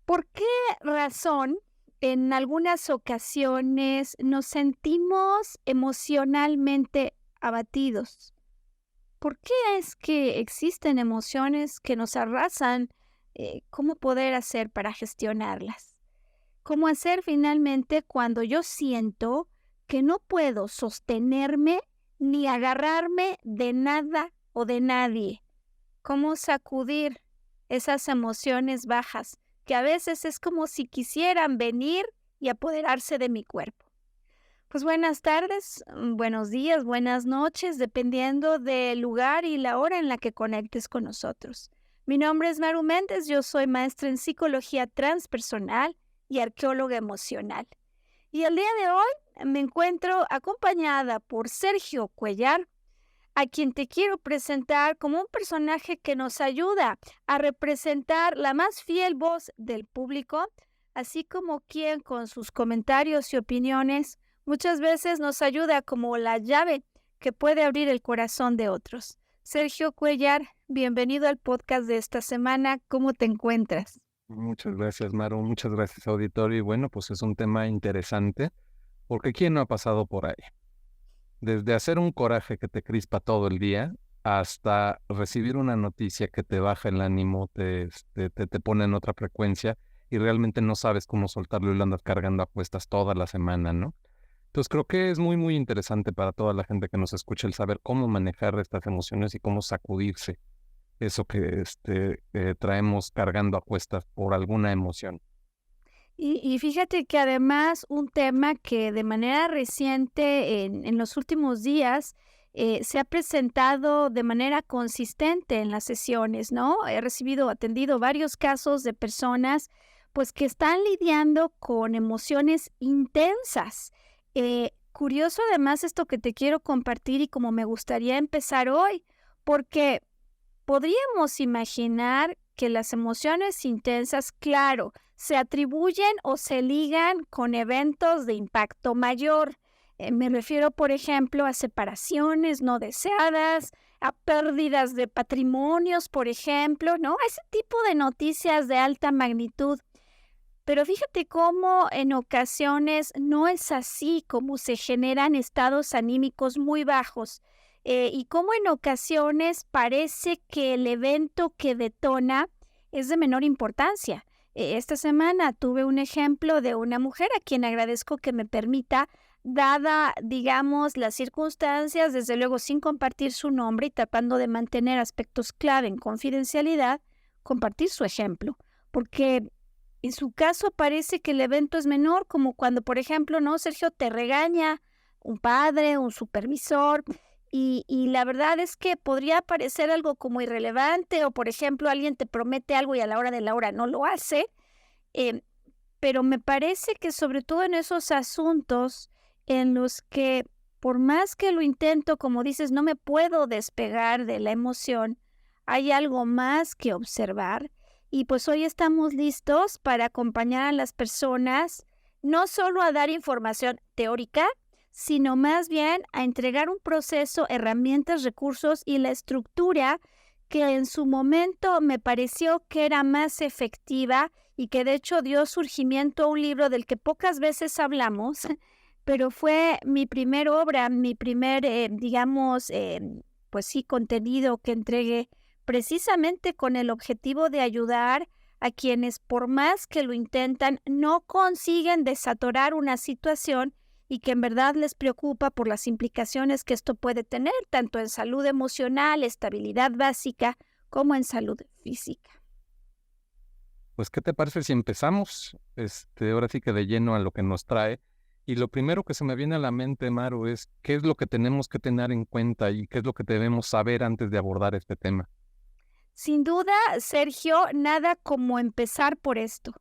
¿Por qué razón en algunas ocasiones nos sentimos emocionalmente abatidos? ¿Por qué es que existen emociones que nos arrasan? ¿Cómo poder hacer para gestionarlas? ¿Cómo hacer finalmente cuando yo siento que no puedo sostenerme ni agarrarme de nada o de nadie? ¿Cómo sacudir esas emociones bajas que a veces es como si quisieran venir y apoderarse de mi cuerpo? Pues buenas tardes, buenos días, buenas noches, dependiendo del lugar y la hora en la que conectes con nosotros. Mi nombre es Maru Méndez, yo soy maestra en psicología transpersonal y arqueóloga emocional. Y el día de hoy me encuentro acompañada por Sergio Cuellar, a quien te quiero presentar como un personaje que nos ayuda a representar la más fiel voz del público, así como quien con sus comentarios y opiniones muchas veces nos ayuda como la llave que puede abrir el corazón de otros. Sergio Cuellar, bienvenido al podcast de esta semana. ¿Cómo te encuentras? Muchas gracias, Maru. Muchas gracias, auditorio. Y bueno, pues es un tema interesante, porque ¿quién no ha pasado por ahí? Desde hacer un coraje que te crispa todo el día, hasta recibir una noticia que te baja el ánimo, te pone en otra frecuencia y realmente no sabes cómo soltarlo y lo andas cargando a cuestas toda la semana, ¿no? Entonces creo que es muy, muy interesante para toda la gente que nos escucha el saber cómo manejar estas emociones y cómo sacudirse eso que traemos cargando a cuestas por alguna emoción. Y fíjate que además un tema que de manera reciente en los últimos días se ha presentado de manera consistente en las sesiones, ¿no? Atendido varios casos de personas pues que están lidiando con emociones intensas. Curioso además esto que te quiero compartir y como me gustaría empezar hoy, porque podríamos imaginar que las emociones intensas, claro, se atribuyen o se ligan con eventos de impacto mayor. Me refiero, por ejemplo, a separaciones no deseadas, a pérdidas de patrimonios, por ejemplo, ¿no? A ese tipo de noticias de alta magnitud. Pero fíjate cómo en ocasiones no es así, como se generan estados anímicos muy bajos, y cómo en ocasiones parece que el evento que detona es de menor importancia. Esta semana tuve un ejemplo de una mujer a quien agradezco que me permita, dada, digamos, las circunstancias, desde luego sin compartir su nombre y tratando de mantener aspectos clave en confidencialidad, compartir su ejemplo, porque en su caso parece que el evento es menor, como cuando, por ejemplo, ¿no, Sergio? Te regaña un padre, un supervisor, y la verdad es que podría parecer algo como irrelevante, o por ejemplo, alguien te promete algo y a la hora de la hora no lo hace, em, pero me parece que sobre todo en esos asuntos en los que por más que lo intento, como dices, no me puedo despegar de la emoción, hay algo más que observar. Y pues hoy estamos listos para acompañar a las personas, no solo a dar información teórica, sino más bien a entregar un proceso, herramientas, recursos y la estructura que en su momento me pareció que era más efectiva y que de hecho dio surgimiento a un libro del que pocas veces hablamos, pero fue mi primer obra, mi primer, digamos, pues sí, contenido que entregué precisamente con el objetivo de ayudar a quienes, por más que lo intentan, no consiguen desatorar una situación y que en verdad les preocupa por las implicaciones que esto puede tener, tanto en salud emocional, estabilidad básica, como en salud física. Pues, ¿qué te parece si empezamos? Ahora sí que de lleno a lo que nos trae. Y lo primero que se me viene a la mente, Maru, es qué es lo que tenemos que tener en cuenta y qué es lo que debemos saber antes de abordar este tema. Sin duda, Sergio, nada como empezar por esto.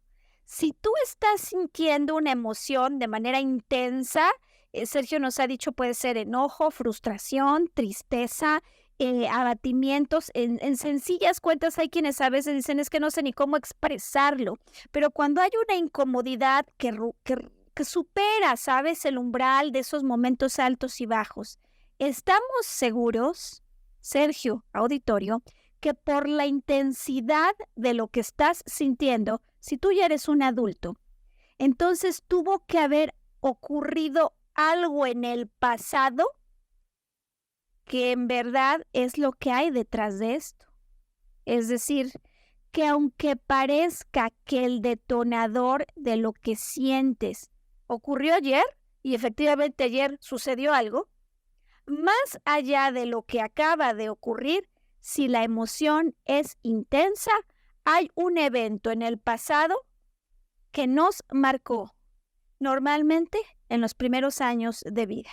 Si tú estás sintiendo una emoción de manera intensa, Sergio nos ha dicho puede ser enojo, frustración, tristeza, abatimientos. En sencillas cuentas hay quienes a veces dicen es que no sé ni cómo expresarlo, pero cuando hay una incomodidad que supera, ¿sabes?, el umbral de esos momentos altos y bajos, estamos seguros, Sergio, auditorio, que por la intensidad de lo que estás sintiendo, si tú ya eres un adulto, entonces tuvo que haber ocurrido algo en el pasado que en verdad es lo que hay detrás de esto. Es decir, que aunque parezca que el detonador de lo que sientes ocurrió ayer, y efectivamente ayer sucedió algo, más allá de lo que acaba de ocurrir, si la emoción es intensa, hay un evento en el pasado que nos marcó, normalmente en los primeros años de vida.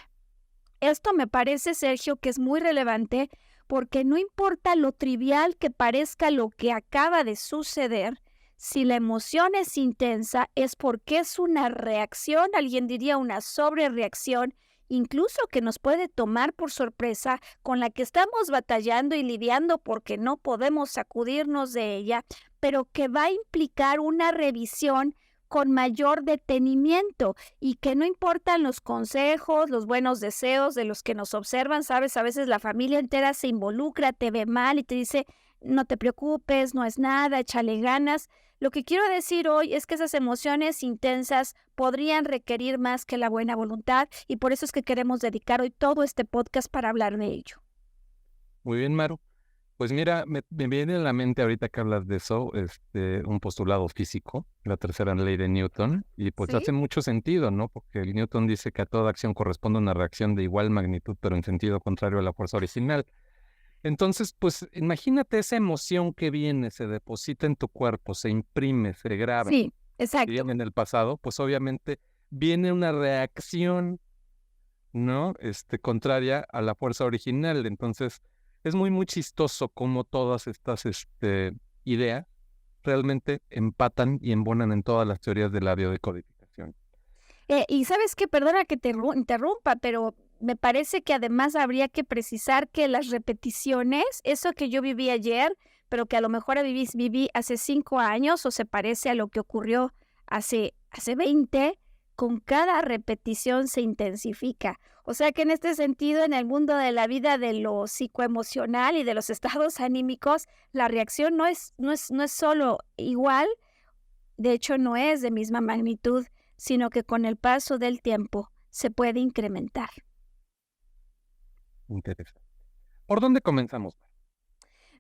Esto me parece, Sergio, que es muy relevante porque no importa lo trivial que parezca lo que acaba de suceder, si la emoción es intensa es porque es una reacción, alguien diría una sobrereacción, incluso que nos puede tomar por sorpresa, con la que estamos batallando y lidiando porque no podemos sacudirnos de ella, pero que va a implicar una revisión con mayor detenimiento y que no importan los consejos, los buenos deseos de los que nos observan, sabes, a veces la familia entera se involucra, te ve mal y te dice, no te preocupes, no es nada, échale ganas. Lo que quiero decir hoy es que esas emociones intensas podrían requerir más que la buena voluntad y por eso es que queremos dedicar hoy todo este podcast para hablar de ello. Muy bien, Maru. Pues mira, me viene a la mente ahorita que hablas de eso, un postulado físico, la tercera ley de Newton, y pues ¿Sí? hace mucho sentido, ¿no? Porque el Newton dice que a toda acción corresponde una reacción de igual magnitud, pero en sentido contrario a la fuerza original. Entonces, pues imagínate esa emoción que viene, se deposita en tu cuerpo, se imprime, se graba, Sí, exacto. viene en el pasado, pues obviamente viene una reacción, ¿no? Contraria a la fuerza original. Entonces, es muy chistoso cómo todas estas ideas realmente empatan y embonan en todas las teorías de la biodecodificación. Y sabes qué, perdona que te interrumpa, pero me parece que además habría que precisar que las repeticiones, eso que yo viví ayer, pero que a lo mejor viví hace 5 años o se parece a lo que ocurrió hace 20, con cada repetición se intensifica. O sea que en este sentido, en el mundo de la vida de lo psicoemocional y de los estados anímicos, la reacción no es solo igual, de hecho no es de misma magnitud, sino que con el paso del tiempo se puede incrementar. Interesante. ¿Por dónde comenzamos?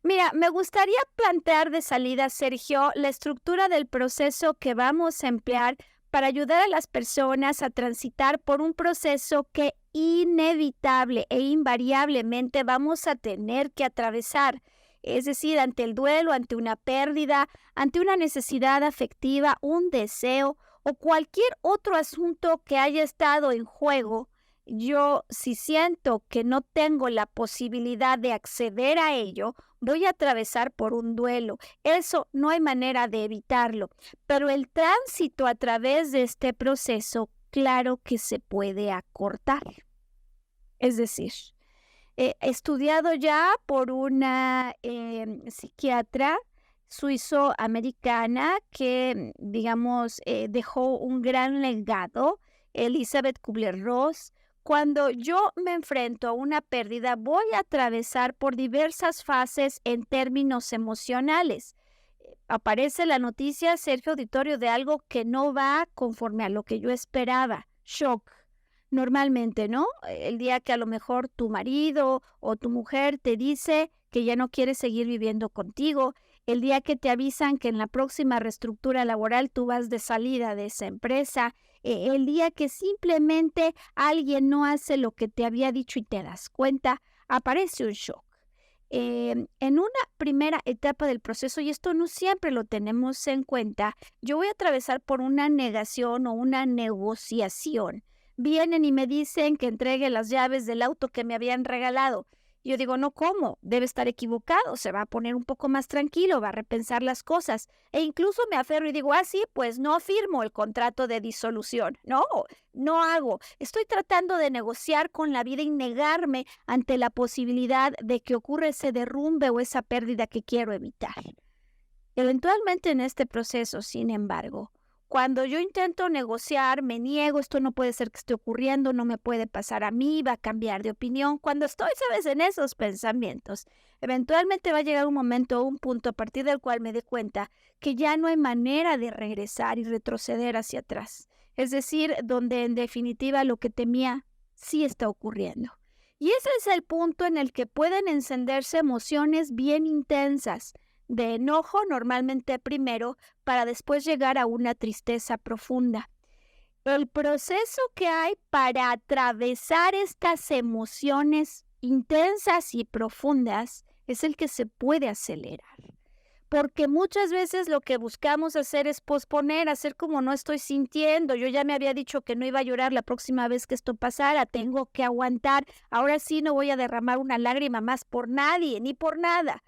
Mira, me gustaría plantear de salida, Sergio, la estructura del proceso que vamos a emplear para ayudar a las personas a transitar por un proceso que inevitable e invariablemente vamos a tener que atravesar. Es decir, ante el duelo, ante una pérdida, ante una necesidad afectiva, un deseo o cualquier otro asunto que haya estado en juego, yo si siento que no tengo la posibilidad de acceder a ello, voy a atravesar por un duelo. Eso no hay manera de evitarlo, pero el tránsito a través de este proceso, claro que se puede acortar. Es decir, estudiado ya por una psiquiatra suizo-americana que, digamos, dejó un gran legado, Elizabeth Kubler-Ross. Cuando yo me enfrento a una pérdida, voy a atravesar por diversas fases en términos emocionales. Aparece la noticia, Sergio Auditorio, de algo que no va conforme a lo que yo esperaba. Shock. Normalmente, ¿no? El día que a lo mejor tu marido o tu mujer te dice que ya no quiere seguir viviendo contigo, el día que te avisan que en la próxima reestructura laboral tú vas de salida de esa empresa, el día que simplemente alguien no hace lo que te había dicho y te das cuenta, aparece un shock. En una primera etapa del proceso, y esto no siempre lo tenemos en cuenta, yo voy a atravesar por una negación o una negociación. Vienen y me dicen que entregue las llaves del auto que me habían regalado. Yo digo, no, ¿cómo? Debe estar equivocado, se va a poner un poco más tranquilo, va a repensar las cosas. E incluso me aferro y digo, sí, pues no firmo el contrato de disolución. No hago. Estoy tratando de negociar con la vida y negarme ante la posibilidad de que ocurra ese derrumbe o esa pérdida que quiero evitar. Eventualmente en este proceso, sin embargo, Cuando yo intento negociar, me niego, esto no puede ser que esté ocurriendo, no me puede pasar a mí, va a cambiar de opinión. Cuando estoy, sabes, en esos pensamientos, eventualmente va a llegar un momento o un punto a partir del cual me dé cuenta que ya no hay manera de regresar y retroceder hacia atrás. Es decir, donde en definitiva lo que temía sí está ocurriendo. Y ese es el punto en el que pueden encenderse emociones bien intensas, de enojo normalmente primero, para después llegar a una tristeza profunda. El proceso que hay para atravesar estas emociones intensas y profundas es el que se puede acelerar. Porque muchas veces lo que buscamos hacer es posponer, hacer como no estoy sintiendo. Yo ya me había dicho que no iba a llorar la próxima vez que esto pasara, tengo que aguantar. Ahora sí no voy a derramar una lágrima más por nadie, ni por nada.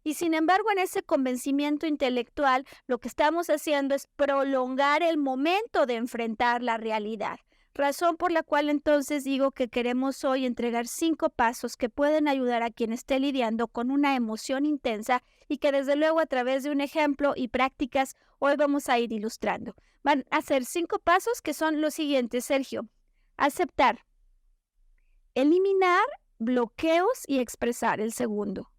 Y sin embargo, en ese convencimiento intelectual, lo que estamos haciendo es prolongar el momento de enfrentar la realidad. Razón por la cual entonces digo que queremos hoy entregar 5 pasos que pueden ayudar a quien esté lidiando con una emoción intensa y que desde luego a través de un ejemplo y prácticas hoy vamos a ir ilustrando. Van a ser 5 pasos que son los siguientes, Sergio. Aceptar, eliminar bloqueos y expresar, el segundo.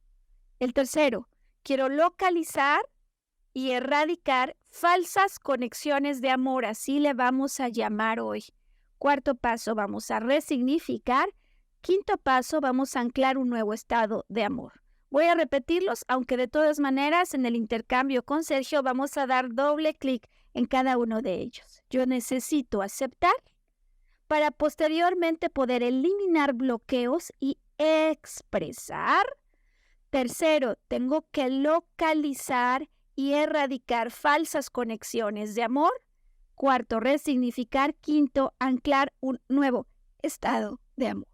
El tercero, quiero localizar y erradicar falsas conexiones de amor, así le vamos a llamar hoy. Cuarto paso, vamos a resignificar. Quinto paso, vamos a anclar un nuevo estado de amor. Voy a repetirlos, aunque de todas maneras en el intercambio con Sergio vamos a dar doble clic en cada uno de ellos. Yo necesito aceptar para posteriormente poder eliminar bloqueos y expresar. Tercero, tengo que localizar y erradicar falsas conexiones de amor. Cuarto, resignificar. Quinto, anclar un nuevo estado de amor.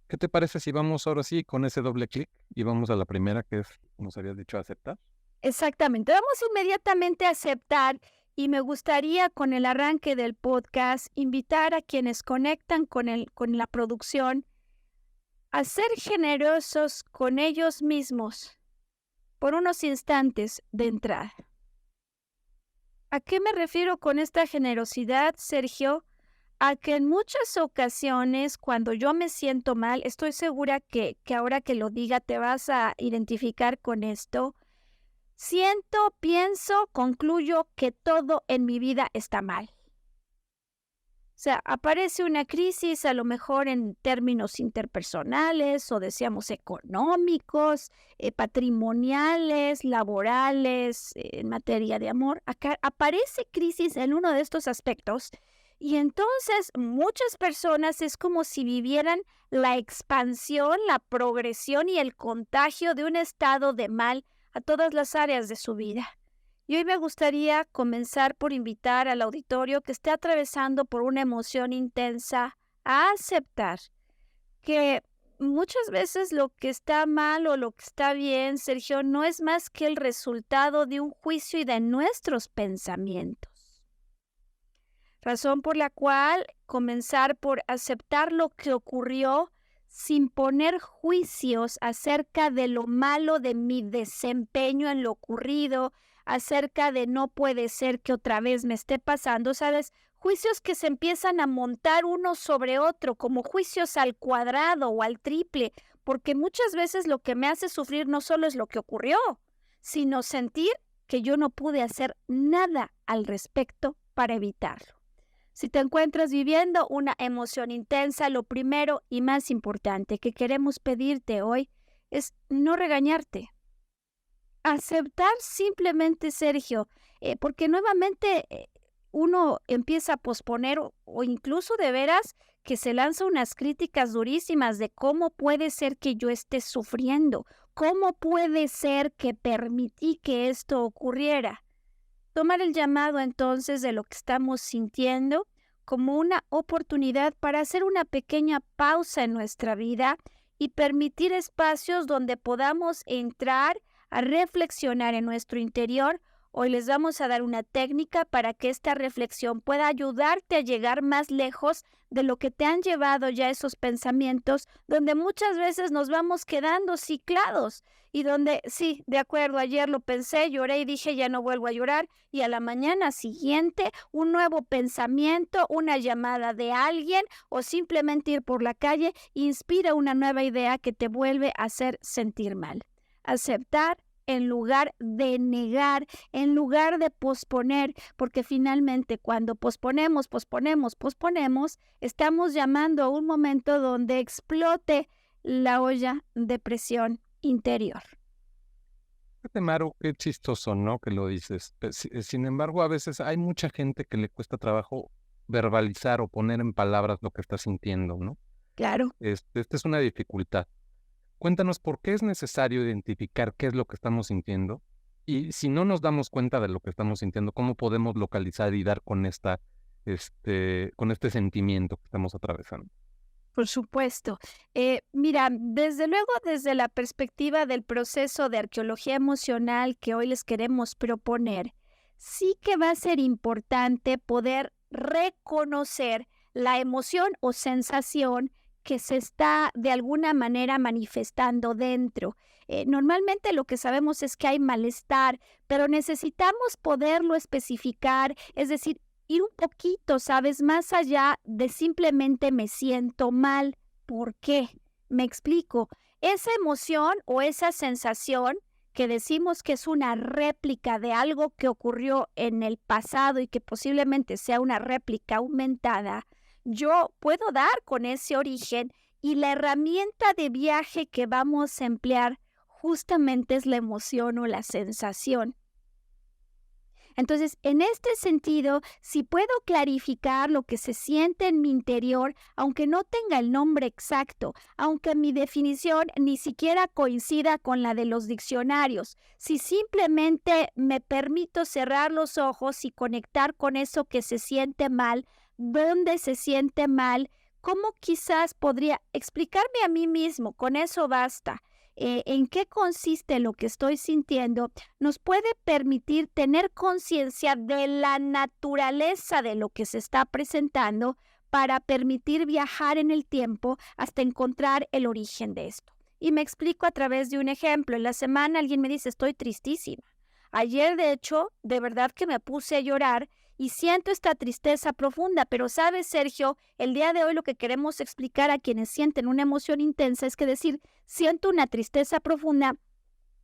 ¿Qué te parece si vamos ahora sí con ese doble clic y vamos a la primera que es, nos habías dicho, aceptar? Exactamente, vamos inmediatamente a aceptar y me gustaría con el arranque del podcast invitar a quienes conectan con la producción a ser generosos con ellos mismos por unos instantes de entrada. ¿A qué me refiero con esta generosidad, Sergio? A que en muchas ocasiones cuando yo me siento mal, estoy segura que ahora que lo diga te vas a identificar con esto, siento, pienso, concluyo que todo en mi vida está mal. O sea, aparece una crisis a lo mejor en términos interpersonales o decíamos económicos, patrimoniales, laborales, en materia de amor. Acá aparece crisis en uno de estos aspectos y entonces muchas personas es como si vivieran la expansión, la progresión y el contagio de un estado de mal a todas las áreas de su vida. Y hoy me gustaría comenzar por invitar al auditorio que esté atravesando por una emoción intensa a aceptar que muchas veces lo que está mal o lo que está bien, Sergio, no es más que el resultado de un juicio y de nuestros pensamientos. Razón por la cual comenzar por aceptar lo que ocurrió sin poner juicios acerca de lo malo de mi desempeño en lo ocurrido, acerca de no puede ser que otra vez me esté pasando, ¿sabes? Juicios que se empiezan a montar uno sobre otro, como juicios al cuadrado o al triple, porque muchas veces lo que me hace sufrir no solo es lo que ocurrió, sino sentir que yo no pude hacer nada al respecto para evitarlo. Si te encuentras viviendo una emoción intensa, lo primero y más importante que queremos pedirte hoy es no regañarte. Aceptar simplemente, Sergio, porque nuevamente uno empieza a posponer o incluso de veras que se lanza unas críticas durísimas de cómo puede ser que yo esté sufriendo, cómo puede ser que permití que esto ocurriera. Tomar el llamado entonces de lo que estamos sintiendo como una oportunidad para hacer una pequeña pausa en nuestra vida y permitir espacios donde podamos entrar a reflexionar en nuestro interior Hoy les vamos a dar una técnica para que esta reflexión pueda ayudarte a llegar más lejos de lo que te han llevado ya esos pensamientos, donde muchas veces nos vamos quedando ciclados y donde, sí, de acuerdo, ayer lo pensé, lloré y dije ya no vuelvo a llorar y a la mañana siguiente un nuevo pensamiento, una llamada de alguien o simplemente ir por la calle inspira una nueva idea que te vuelve a hacer sentir mal. Aceptar en lugar de negar, en lugar de posponer, porque finalmente cuando posponemos, estamos llamando a un momento donde explote la olla de presión interior. Fíjate, Maru, qué chistoso, ¿no? Que lo dices. Sin embargo, a veces hay mucha gente que le cuesta trabajo verbalizar o poner en palabras lo que está sintiendo, ¿no? Claro. Esta es una dificultad. Cuéntanos por qué es necesario identificar qué es lo que estamos sintiendo y si no nos damos cuenta de lo que estamos sintiendo, ¿cómo podemos localizar y dar con con este sentimiento que estamos atravesando? Por supuesto. Mira, desde luego, desde la perspectiva del proceso de arqueología emocional que hoy les queremos proponer, sí que va a ser importante poder reconocer la emoción o sensación que se está de alguna manera manifestando dentro. Normalmente lo que sabemos es que hay malestar, pero necesitamos poderlo especificar, es decir, ir un poquito, ¿sabes? Más allá de simplemente me siento mal. ¿Por qué? Me explico. Esa emoción o esa sensación que decimos que es una réplica de algo que ocurrió en el pasado y que posiblemente sea una réplica aumentada, yo puedo dar con ese origen y la herramienta de viaje que vamos a emplear justamente es la emoción o la sensación. Entonces, en este sentido, si puedo clarificar lo que se siente en mi interior, aunque no tenga el nombre exacto, aunque mi definición ni siquiera coincida con la de los diccionarios, si simplemente me permito cerrar los ojos y conectar con eso que se siente mal, dónde se siente mal, cómo quizás podría explicarme a mí mismo, con eso basta. En qué consiste lo que estoy sintiendo, nos puede permitir tener conciencia de la naturaleza de lo que se está presentando para permitir viajar en el tiempo hasta encontrar el origen de esto. Y me explico a través de un ejemplo. En la semana alguien me dice, estoy tristísima. Ayer, de hecho, de verdad que me puse a llorar y siento esta tristeza profunda, pero sabes, Sergio, el día de hoy lo que queremos explicar a quienes sienten una emoción intensa es que decir, siento una tristeza profunda,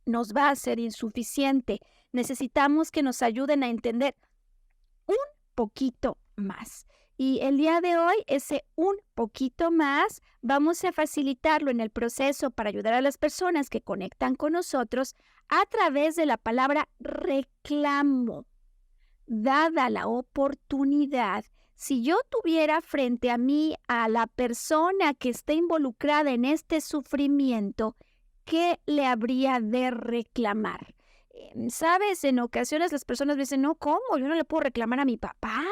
nos va a ser insuficiente. Necesitamos que nos ayuden a entender un poquito más. Y el día de hoy, ese un poquito más, vamos a facilitarlo en el proceso para ayudar a las personas que conectan con nosotros a través de la palabra reclamo. Dada la oportunidad, si yo tuviera frente a mí a la persona que está involucrada en este sufrimiento, ¿qué le habría de reclamar? ¿Sabes? En ocasiones las personas dicen, no, ¿cómo? Yo no le puedo reclamar a mi papá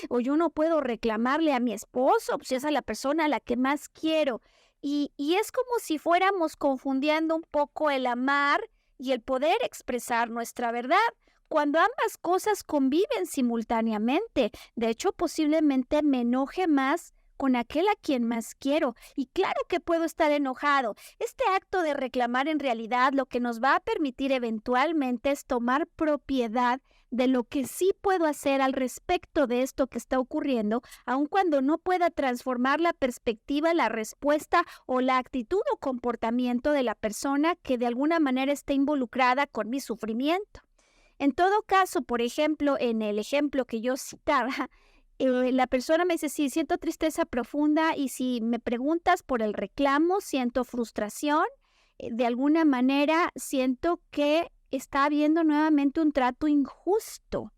o yo no puedo reclamarle a mi esposo, pues esa es la persona a la que más quiero. Y es como si fuéramos confundiendo un poco el amar y el poder expresar nuestra verdad, cuando ambas cosas conviven simultáneamente. De hecho, posiblemente me enoje más con aquel a quien más quiero. Y claro que puedo estar enojado. Este acto de reclamar en realidad lo que nos va a permitir eventualmente es tomar propiedad de lo que sí puedo hacer al respecto de esto que está ocurriendo, aun cuando no pueda transformar la perspectiva, la respuesta o la actitud o comportamiento de la persona que de alguna manera esté involucrada con mi sufrimiento. En todo caso, por ejemplo, en el ejemplo que yo citaba, la persona me dice, sí, siento tristeza profunda y si me preguntas por el reclamo, siento frustración, de alguna manera siento que está habiendo nuevamente un trato injusto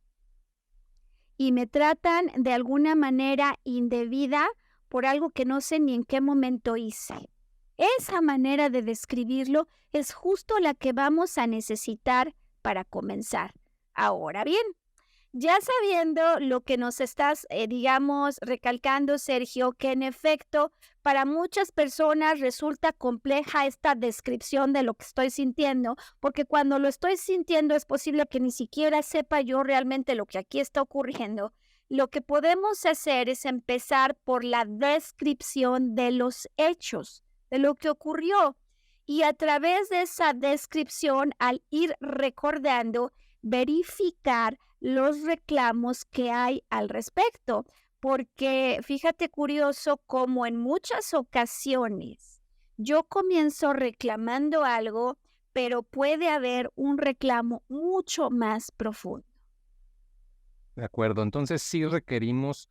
y me tratan de alguna manera indebida por algo que no sé ni en qué momento hice. Esa manera de describirlo es justo la que vamos a necesitar para comenzar. Ahora bien, Ya sabiendo lo que nos estás, digamos, recalcando, Sergio, que en efecto para muchas personas resulta compleja esta descripción de lo que estoy sintiendo, porque cuando lo estoy sintiendo es posible que ni siquiera sepa yo realmente lo que aquí está ocurriendo. Lo que podemos hacer es empezar por la descripción de los hechos, de lo que ocurrió. Y a través de esa descripción, al ir recordando, verificar los reclamos que hay al respecto. Porque fíjate curioso como en muchas ocasiones yo comienzo reclamando algo, pero puede haber un reclamo mucho más profundo. De acuerdo, entonces sí requerimos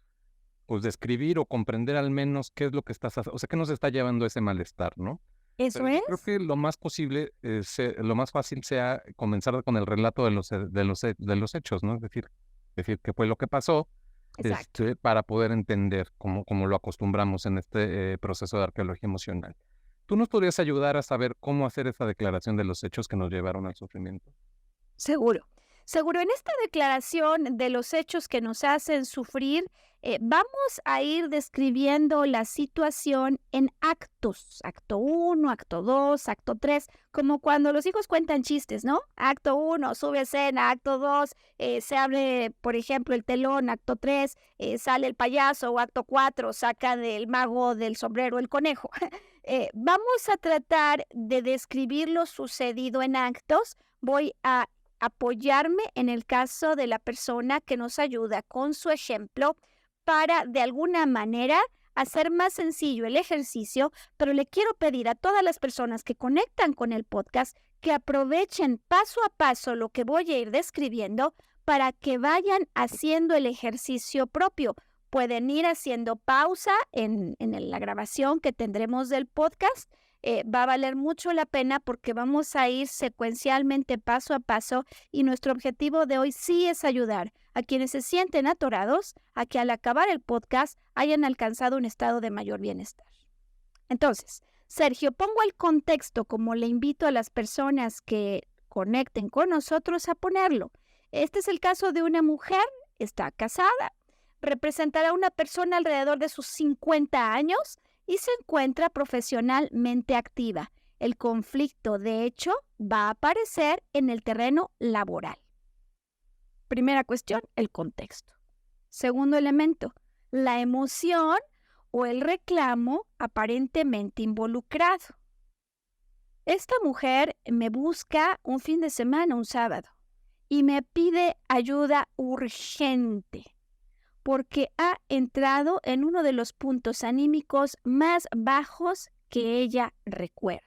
pues describir o comprender al menos qué es lo que o sea, qué nos está llevando ese malestar, ¿no? ¿Eso Pero yo es? creo que lo más posible, lo más fácil sea comenzar con el relato de los hechos, ¿no? Es decir, qué fue lo que pasó, Exacto. para poder entender cómo lo acostumbramos en este proceso de arqueología emocional. ¿Tú nos podrías ayudar a saber cómo hacer esa declaración de los hechos que nos llevaron al sufrimiento? Seguro. Seguro, en esta declaración de los hechos que nos hacen sufrir, vamos a ir describiendo la situación en actos. Acto 1, acto 2, acto 3, como cuando los hijos cuentan chistes, ¿no? Acto 1, sube escena, acto 2, se abre, por ejemplo, el telón, acto 3, sale el payaso, o acto 4, saca del mago del sombrero el conejo. Vamos a tratar de describir lo sucedido en actos. Voy a apoyarme en el caso de la persona que nos ayuda con su ejemplo para de alguna manera hacer más sencillo el ejercicio, pero le quiero pedir a todas las personas que conectan con el podcast que aprovechen paso a paso lo que voy a ir describiendo para que vayan haciendo el ejercicio propio. Pueden ir haciendo pausa en la grabación que tendremos del podcast. Va a valer mucho la pena porque vamos a ir secuencialmente paso a paso y nuestro objetivo de hoy sí es ayudar a quienes se sienten atorados a que al acabar el podcast hayan alcanzado un estado de mayor bienestar. Entonces, Sergio, pongo el contexto como le invito a las personas que conecten con nosotros a ponerlo. Este es el caso de una mujer, está casada, representará a una persona alrededor de sus 50 años y se encuentra profesionalmente activa. El conflicto, de hecho, va a aparecer en el terreno laboral. Primera cuestión, el contexto. Segundo elemento, la emoción o el reclamo aparentemente involucrado. Esta mujer me busca un fin de semana, un sábado, y me pide ayuda urgente, porque ha entrado en uno de los puntos anímicos más bajos que ella recuerde.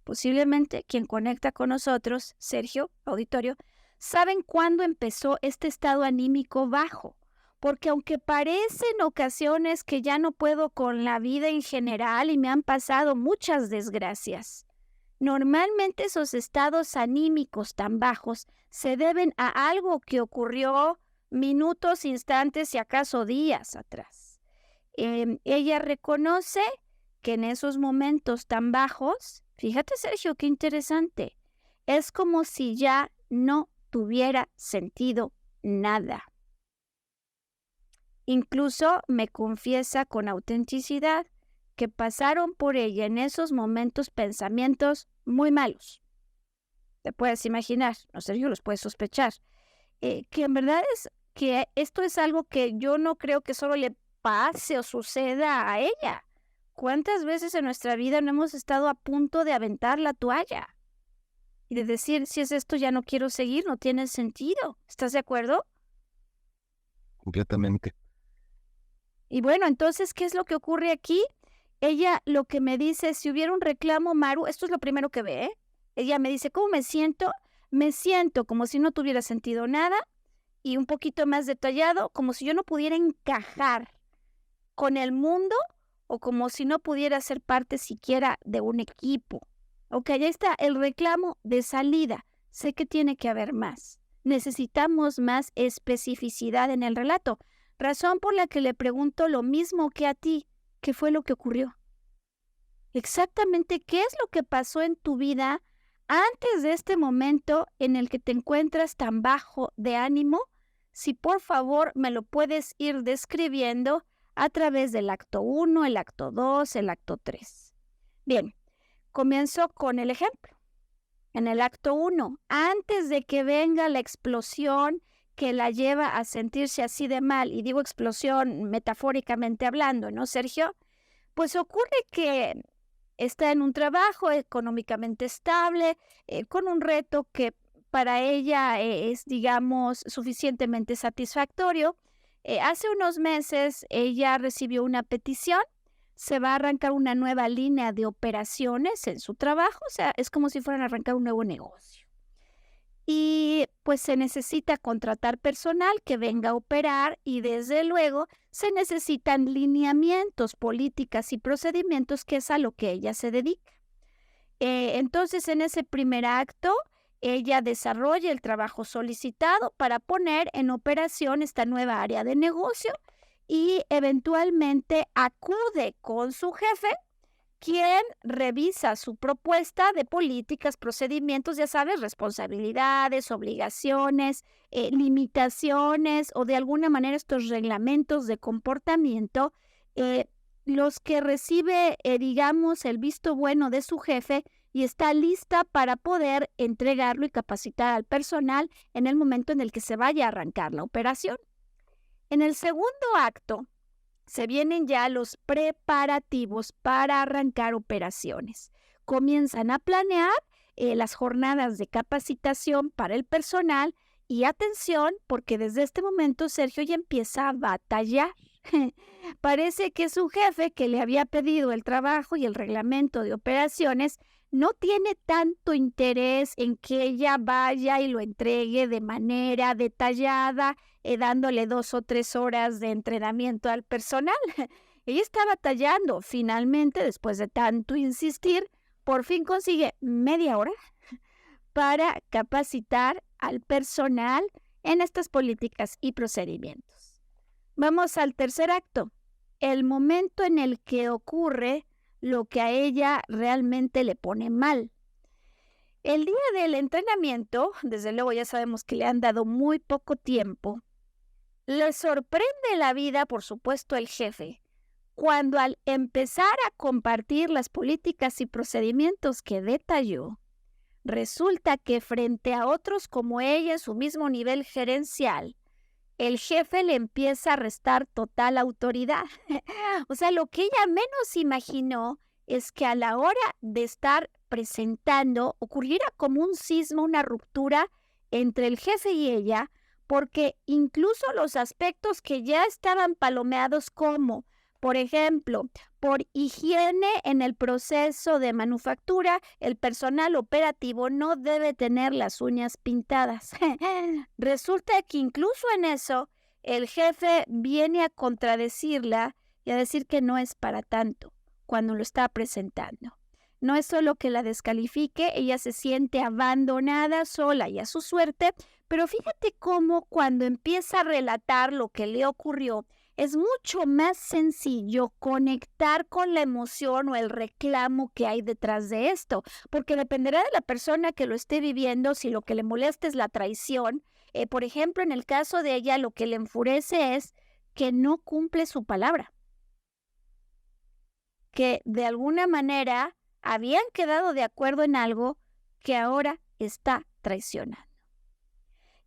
Posiblemente quien conecta con nosotros, Sergio, auditorio, saben cuándo empezó este estado anímico bajo, porque aunque parece en ocasiones que ya no puedo con la vida en general y me han pasado muchas desgracias, normalmente esos estados anímicos tan bajos se deben a algo que ocurrió minutos, instantes y acaso días atrás. Ella reconoce que en esos momentos tan bajos, fíjate Sergio, qué interesante, es como si ya no tuviera sentido nada. Incluso me confiesa con autenticidad que pasaron por ella en esos momentos pensamientos muy malos. Te puedes imaginar, no Sergio, los puedes sospechar. Que en verdad es que esto es algo que yo no creo que solo le pase o suceda a ella. ¿Cuántas veces en nuestra vida no hemos estado a punto de aventar la toalla? Y de decir, si es esto ya no quiero seguir, no tiene sentido. ¿Estás de acuerdo? Completamente. Y bueno, entonces, ¿qué es lo que ocurre aquí? Ella lo que me dice, si hubiera un reclamo, Maru, esto es lo primero que ve, ¿eh? Ella me dice, ¿cómo me siento? Me siento como si no tuviera sentido nada y un poquito más detallado, como si yo no pudiera encajar con el mundo o como si no pudiera ser parte siquiera de un equipo. Ok, ya está el reclamo de salida. Sé que tiene que haber más. Necesitamos más especificidad en el relato. Razón por la que le pregunto lo mismo que a ti. ¿Qué fue lo que ocurrió? Exactamente, ¿qué es lo que pasó en tu vida antes de este momento en el que te encuentras tan bajo de ánimo, si por favor me lo puedes ir describiendo a través del acto 1, el acto 2, el acto 3. Bien, comienzo con el ejemplo. En el acto 1, antes de que venga la explosión que la lleva a sentirse así de mal, y digo explosión metafóricamente hablando, ¿no, Sergio? Pues ocurre que está en un trabajo económicamente estable, con un reto que para ella es, digamos, suficientemente satisfactorio. Hace unos meses ella recibió una petición, se va a arrancar una nueva línea de operaciones en su trabajo, o sea, es como si fueran a arrancar un nuevo negocio. Y pues se necesita contratar personal que venga a operar y desde luego se necesitan lineamientos, políticas y procedimientos, que es a lo que ella se dedica. Entonces, en ese primer acto, ella desarrolla el trabajo solicitado para poner en operación esta nueva área de negocio y eventualmente acude con su jefe, quien revisa su propuesta de políticas, procedimientos, ya sabes, responsabilidades, obligaciones, limitaciones o de alguna manera estos reglamentos de comportamiento, los que recibe, digamos, el visto bueno de su jefe y está lista para poder entregarlo y capacitar al personal en el momento en el que se vaya a arrancar la operación. En el segundo acto, se vienen ya los preparativos para arrancar operaciones. Comienzan a planear las jornadas de capacitación para el personal y atención, porque desde este momento Sergio ya empieza a batallar. Parece que su jefe, que le había pedido el trabajo y el reglamento de operaciones, no tiene tanto interés en que ella vaya y lo entregue de manera detallada, dándole 2 o 3 horas de entrenamiento al personal. Ella está batallando. Finalmente, después de tanto insistir, por fin consigue media hora para capacitar al personal en estas políticas y procedimientos. Vamos al tercer acto, el momento en el que ocurre lo que a ella realmente le pone mal. El día del entrenamiento, desde luego ya sabemos que le han dado muy poco tiempo, le sorprende la vida, por supuesto, el jefe, cuando al empezar a compartir las políticas y procedimientos que detalló, resulta que frente a otros como ella en su mismo nivel gerencial, el jefe le empieza a restar total autoridad. O sea, lo que ella menos imaginó es que a la hora de estar presentando ocurriera como un cisma, una ruptura entre el jefe y ella, porque incluso los aspectos que ya estaban palomeados como, por ejemplo, por higiene en el proceso de manufactura, el personal operativo no debe tener las uñas pintadas. Resulta que incluso en eso, el jefe viene a contradecirla y a decir que no es para tanto cuando lo está presentando. No es solo que la descalifique, ella se siente abandonada, sola y a su suerte, pero fíjate cómo cuando empieza a relatar lo que le ocurrió, es mucho más sencillo conectar con la emoción o el reclamo que hay detrás de esto, porque dependerá de la persona que lo esté viviendo si lo que le molesta es la traición. Por ejemplo, en el caso de ella, lo que le enfurece es que no cumple su palabra, que de alguna manera habían quedado de acuerdo en algo que ahora está traicionando.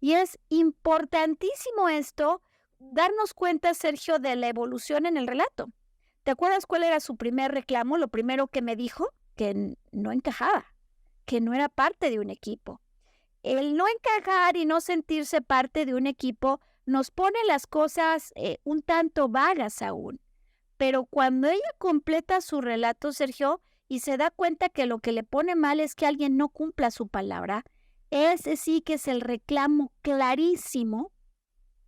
Y es importantísimo esto, darnos cuenta, Sergio, de la evolución en el relato. ¿Te acuerdas cuál era su primer reclamo? Lo primero que me dijo, que no encajaba, que no era parte de un equipo. El no encajar y no sentirse parte de un equipo nos pone las cosas un tanto vagas aún. Pero cuando ella completa su relato, Sergio, y se da cuenta que lo que le pone mal es que alguien no cumpla su palabra, ese sí que es el reclamo clarísimo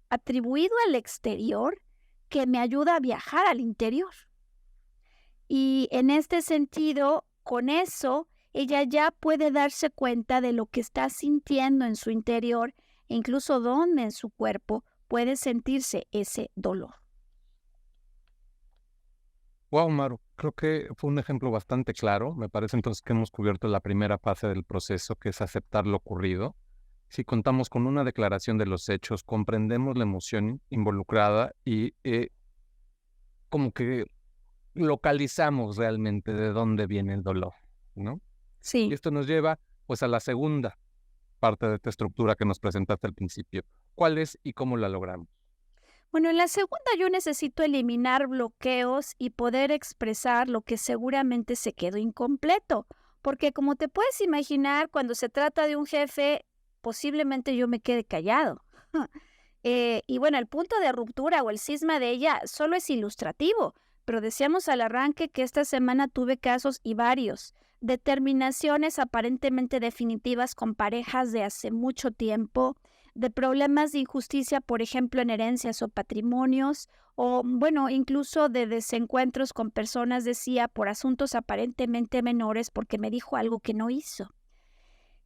atribuido al exterior que me ayuda a viajar al interior. Y en este sentido, con eso, ella ya puede darse cuenta de lo que está sintiendo en su interior e incluso dónde en su cuerpo puede sentirse ese dolor. Wow, Maru, creo que fue un ejemplo bastante claro. Me parece entonces que hemos cubierto la primera fase del proceso, que es aceptar lo ocurrido. Si contamos con una declaración de los hechos, comprendemos la emoción involucrada y como que localizamos realmente de dónde viene el dolor, ¿no? Y Sí. esto nos lleva pues a la segunda parte de esta estructura que nos presentaste al principio. ¿Cuál es y cómo la logramos? Bueno, en la segunda yo necesito eliminar bloqueos y poder expresar lo que seguramente se quedó incompleto, porque como te puedes imaginar, cuando se trata de un jefe, posiblemente yo me quede callado. Y bueno, el punto de ruptura o el cisma de ella solo es ilustrativo, pero decíamos al arranque que esta semana tuve casos y varios, determinaciones aparentemente definitivas con parejas de hace mucho tiempo, de problemas de injusticia, por ejemplo, en herencias o patrimonios, o bueno, incluso de desencuentros con personas, decía, por asuntos aparentemente menores porque me dijo algo que no hizo.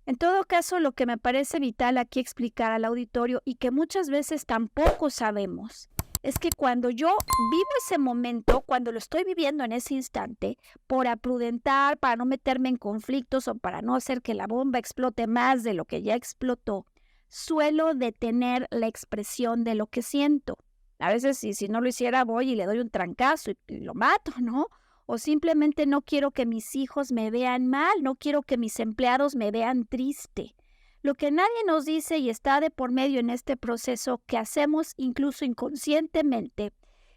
En todo caso, lo que me parece vital aquí explicar al auditorio y que muchas veces tampoco sabemos, es que cuando yo vivo ese momento, cuando lo estoy viviendo en ese instante, por aprudentar, para no meterme en conflictos o para no hacer que la bomba explote más de lo que ya explotó, suelo detener la expresión de lo que siento. A veces, si no lo hiciera, voy y le doy un trancazo y lo mato, ¿no? O simplemente no quiero que mis hijos me vean mal, no quiero que mis empleados me vean triste. Lo que nadie nos dice y está de por medio en este proceso que hacemos incluso inconscientemente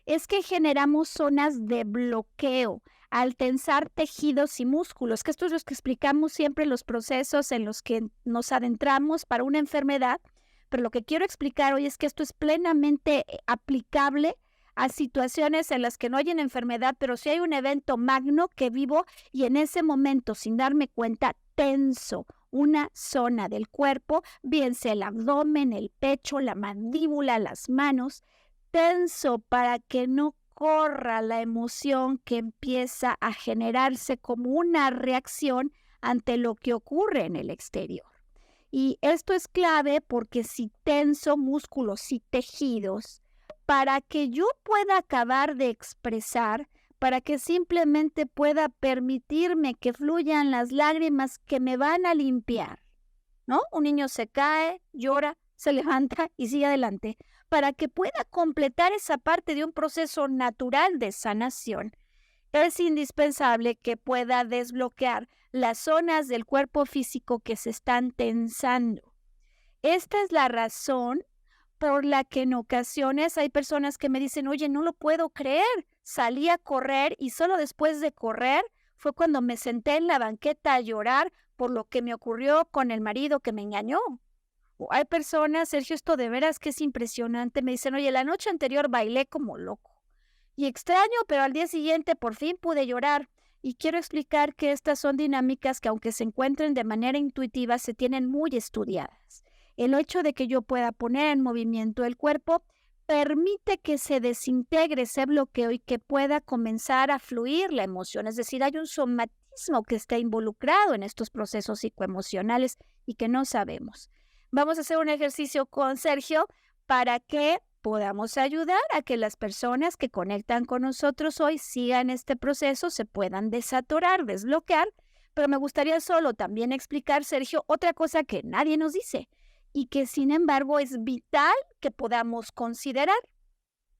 es que generamos zonas de bloqueo al tensar tejidos y músculos, que esto es lo que explicamos siempre en los procesos en los que nos adentramos para una enfermedad, pero lo que quiero explicar hoy es que esto es plenamente aplicable a situaciones en las que no hay una enfermedad, pero sí hay un evento magno que vivo y en ese momento, sin darme cuenta, tenso una zona del cuerpo, bien sea el abdomen, el pecho, la mandíbula, las manos, tenso para que no corra la emoción que empieza a generarse como una reacción ante lo que ocurre en el exterior. Y esto es clave porque si tenso músculos y tejidos, para que yo pueda acabar de expresar, para que simplemente pueda permitirme que fluyan las lágrimas que me van a limpiar, ¿no? Un niño se cae, llora, se levanta y sigue adelante. Para que pueda completar esa parte de un proceso natural de sanación, es indispensable que pueda desbloquear las zonas del cuerpo físico que se están tensando. Esta es la razón por la que en ocasiones hay personas que me dicen, oye, no lo puedo creer, salí a correr y solo después de correr fue cuando me senté en la banqueta a llorar por lo que me ocurrió con el marido que me engañó. O hay personas, Sergio, esto de veras que es impresionante, me dicen, oye, la noche anterior bailé como loco y extraño, pero al día siguiente por fin pude llorar. Y quiero explicar que estas son dinámicas que aunque se encuentren de manera intuitiva, se tienen muy estudiadas. El hecho de que yo pueda poner en movimiento el cuerpo permite que se desintegre ese bloqueo y que pueda comenzar a fluir la emoción. Es decir, hay un somatismo que está involucrado en estos procesos psicoemocionales y que no sabemos. Vamos a hacer un ejercicio con Sergio para que podamos ayudar a que las personas que conectan con nosotros hoy sigan este proceso, se puedan desatorar, desbloquear, pero me gustaría solo también explicar, Sergio, otra cosa que nadie nos dice y que sin embargo es vital que podamos considerar.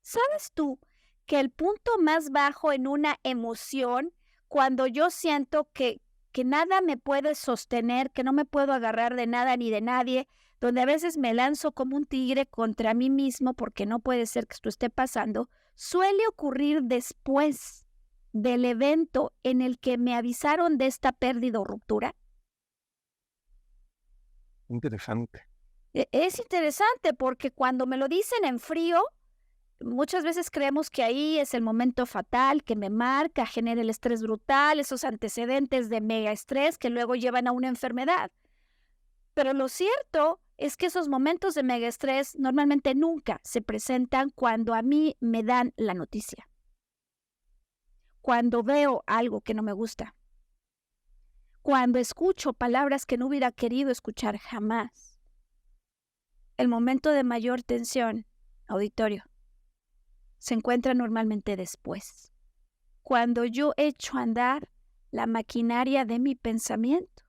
¿Sabes tú que el punto más bajo en una emoción, cuando yo siento que nada me puede sostener, que no me puedo agarrar de nada ni de nadie, donde a veces me lanzo como un tigre contra mí mismo porque no puede ser que esto esté pasando, suele ocurrir después del evento en el que me avisaron de esta pérdida o ruptura? Interesante. Es interesante porque cuando me lo dicen en frío, muchas veces creemos que ahí es el momento fatal, que me marca, genera el estrés brutal, esos antecedentes de mega estrés que luego llevan a una enfermedad. Pero lo cierto es que esos momentos de mega estrés normalmente nunca se presentan cuando a mí me dan la noticia, cuando veo algo que no me gusta, cuando escucho palabras que no hubiera querido escuchar jamás. El momento de mayor tensión, auditorio, se encuentra normalmente después, cuando yo echo a andar la maquinaria de mi pensamiento.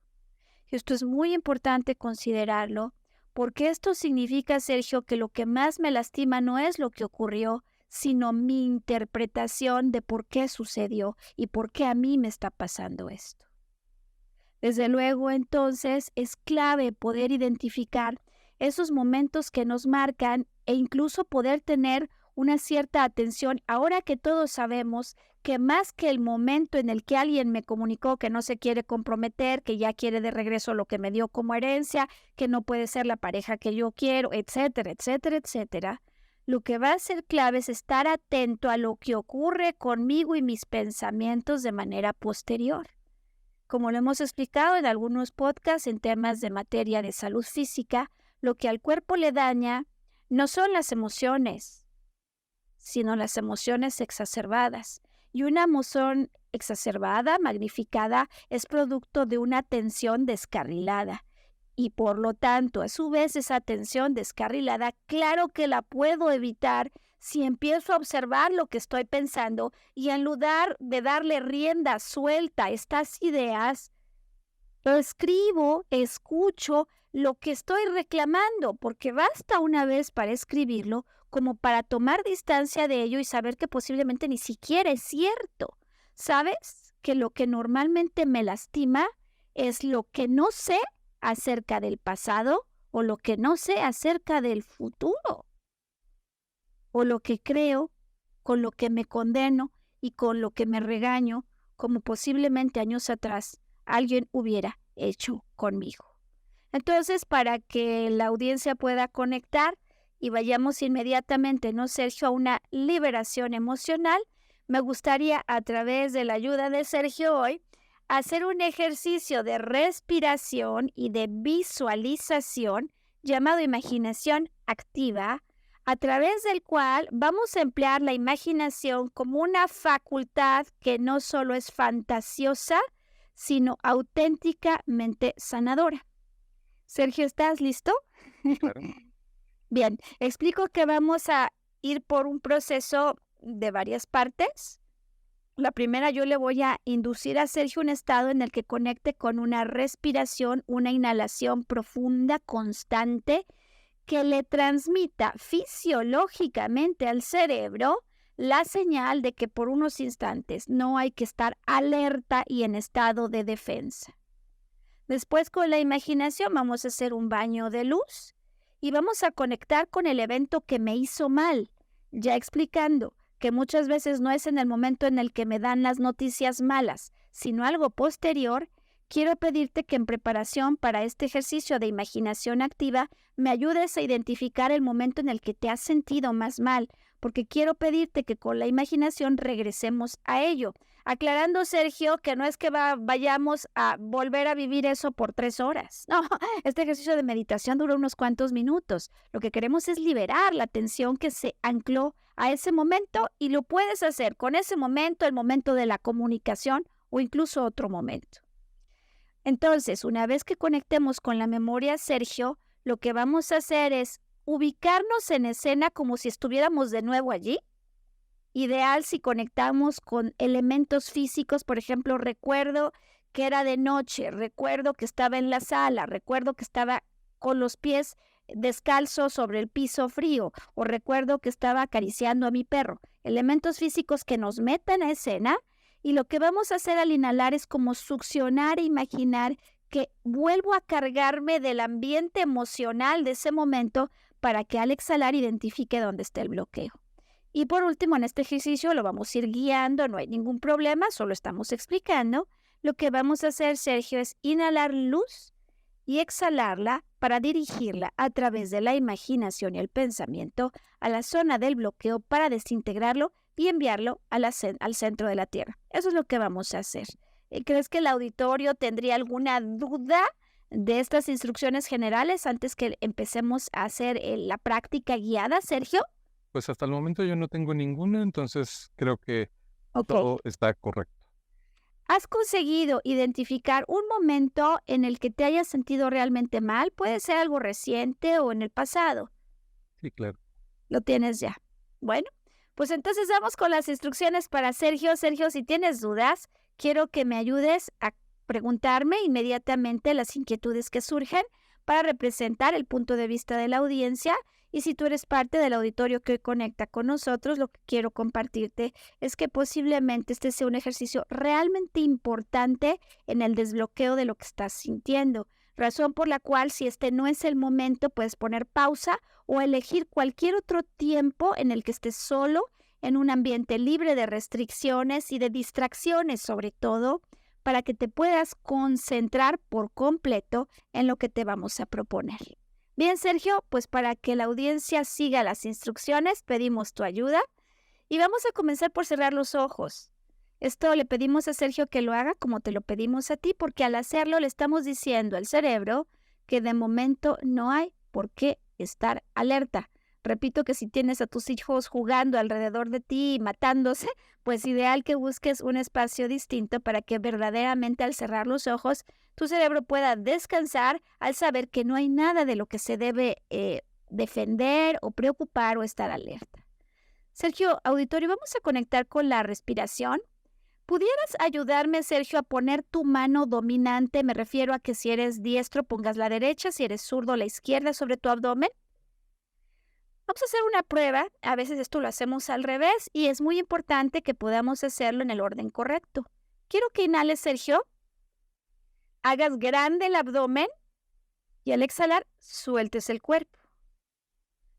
Esto es muy importante considerarlo, porque esto significa, Sergio, que lo que más me lastima no es lo que ocurrió, sino mi interpretación de por qué sucedió y por qué a mí me está pasando esto. Desde luego, entonces, es clave poder identificar esos momentos que nos marcan e incluso poder tener una cierta atención, ahora que todos sabemos que más que el momento en el que alguien me comunicó que no se quiere comprometer, que ya quiere de regreso lo que me dio como herencia, que no puede ser la pareja que yo quiero, etcétera, etcétera, etcétera, lo que va a ser clave es estar atento a lo que ocurre conmigo y mis pensamientos de manera posterior. Como lo hemos explicado en algunos podcasts en temas de materia de salud física, lo que al cuerpo le daña no son las emociones, sino las emociones exacerbadas. Y una emoción exacerbada, magnificada, es producto de una atención descarrilada. Y por lo tanto, a su vez, esa atención descarrilada, claro que la puedo evitar si empiezo a observar lo que estoy pensando y en lugar de darle rienda suelta a estas ideas, lo escribo, escucho lo que estoy reclamando, porque basta una vez para escribirlo como para tomar distancia de ello y saber que posiblemente ni siquiera es cierto. ¿Sabes? Que lo que normalmente me lastima es lo que no sé acerca del pasado o lo que no sé acerca del futuro, o lo que creo, con lo que me condeno y con lo que me regaño, como posiblemente años atrás alguien hubiera hecho conmigo. Entonces, para que la audiencia pueda conectar y vayamos inmediatamente, ¿no, Sergio?, a una liberación emocional, me gustaría, a través de la ayuda de Sergio hoy, hacer un ejercicio de respiración y de visualización llamado imaginación activa, a través del cual vamos a emplear la imaginación como una facultad que no solo es fantasiosa, sino auténticamente sanadora. Sergio, ¿estás listo? Claro. Bien, explico que vamos a ir por un proceso de varias partes. La primera, yo le voy a inducir a Sergio un estado en el que conecte con una respiración, una inhalación profunda, constante, que le transmita fisiológicamente al cerebro la señal de que por unos instantes no hay que estar alerta y en estado de defensa. Después, con la imaginación, vamos a hacer un baño de luz y vamos a conectar con el evento que me hizo mal, ya explicando que muchas veces no es en el momento en el que me dan las noticias malas, sino algo posterior. Quiero pedirte que en preparación para este ejercicio de imaginación activa me ayudes a identificar el momento en el que te has sentido más mal, porque quiero pedirte que con la imaginación regresemos a ello. Aclarando, Sergio, que no es que vayamos a volver a vivir eso por 3 horas. No, este ejercicio de meditación dura unos cuantos minutos. Lo que queremos es liberar la tensión que se ancló a ese momento y lo puedes hacer con ese momento, el momento de la comunicación o incluso otro momento. Entonces, una vez que conectemos con la memoria, Sergio, lo que vamos a hacer es ubicarnos en escena como si estuviéramos de nuevo allí. Ideal si conectamos con elementos físicos, por ejemplo, recuerdo que era de noche, recuerdo que estaba en la sala, recuerdo que estaba con los pies descalzos sobre el piso frío, o recuerdo que estaba acariciando a mi perro. Elementos físicos que nos metan a escena. Y lo que vamos a hacer al inhalar es como succionar e imaginar que vuelvo a cargarme del ambiente emocional de ese momento para que al exhalar identifique dónde está el bloqueo. Y por último, en este ejercicio lo vamos a ir guiando, no hay ningún problema, solo estamos explicando. Lo que vamos a hacer, Sergio, es inhalar luz y exhalarla para dirigirla a través de la imaginación y el pensamiento a la zona del bloqueo para desintegrarlo y enviarlo al centro de la Tierra. Eso es lo que vamos a hacer. ¿Crees que el auditorio tendría alguna duda de estas instrucciones generales antes que empecemos a hacer la práctica guiada, Sergio? Pues hasta el momento yo no tengo ninguna, entonces creo que Okay. todo está correcto. ¿Has conseguido identificar un momento en el que te hayas sentido realmente mal? Puede ser algo reciente o en el pasado. Sí, claro. Lo tienes ya. Bueno, Pues entonces vamos con las instrucciones para Sergio. Sergio, si tienes dudas, quiero que me ayudes a preguntarme inmediatamente las inquietudes que surgen para representar el punto de vista de la audiencia. Y si tú eres parte del auditorio que hoy conecta con nosotros, lo que quiero compartirte es que posiblemente este sea un ejercicio realmente importante en el desbloqueo de lo que estás sintiendo. Razón por la cual, si este no es el momento, puedes poner pausa o elegir cualquier otro tiempo en el que estés solo, en un ambiente libre de restricciones y de distracciones, sobre todo, para que te puedas concentrar por completo en lo que te vamos a proponer. Bien, Sergio, pues para que la audiencia siga las instrucciones, pedimos tu ayuda y vamos a comenzar por cerrar los ojos. Esto le pedimos a Sergio que lo haga como te lo pedimos a ti, porque al hacerlo le estamos diciendo al cerebro que de momento no hay por qué estar alerta. Repito que si tienes a tus hijos jugando alrededor de ti y matándose, pues ideal que busques un espacio distinto para que verdaderamente al cerrar los ojos tu cerebro pueda descansar al saber que no hay nada de lo que se debe defender o preocupar o estar alerta. Sergio, auditorio, vamos a conectar con la respiración. ¿Pudieras ayudarme, Sergio, a poner tu mano dominante? Me refiero a que si eres diestro, pongas la derecha, si eres zurdo, la izquierda sobre tu abdomen. Vamos a hacer una prueba. A veces esto lo hacemos al revés y es muy importante que podamos hacerlo en el orden correcto. Quiero que inhales, Sergio. Hagas grande el abdomen y al exhalar, sueltes el cuerpo.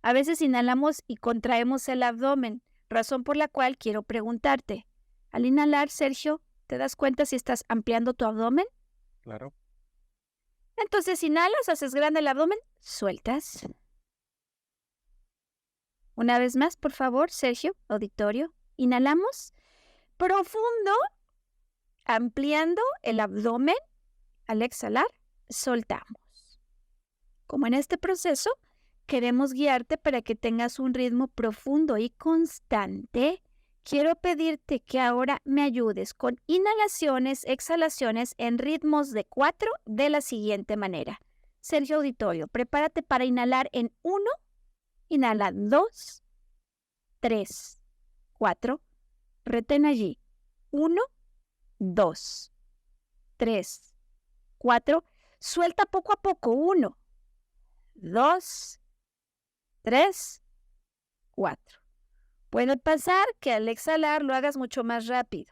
A veces inhalamos y contraemos el abdomen, razón por la cual quiero preguntarte. Al inhalar, Sergio, ¿te das cuenta si estás ampliando tu abdomen? Claro. Entonces inhalas, haces grande el abdomen, sueltas. Una vez más, por favor, Sergio, auditorio. Inhalamos profundo, ampliando el abdomen. Al exhalar, soltamos. Como en este proceso, queremos guiarte para que tengas un ritmo profundo y constante. Quiero pedirte que ahora me ayudes con inhalaciones, exhalaciones en ritmos de 4 de la siguiente manera. Sergio Auditorio, prepárate para inhalar en 1, inhala 2, 3, 4, retén allí. 1, 2, 3, 4, suelta poco a poco. 1, 2, 3, 4. Puede pasar que al exhalar lo hagas mucho más rápido,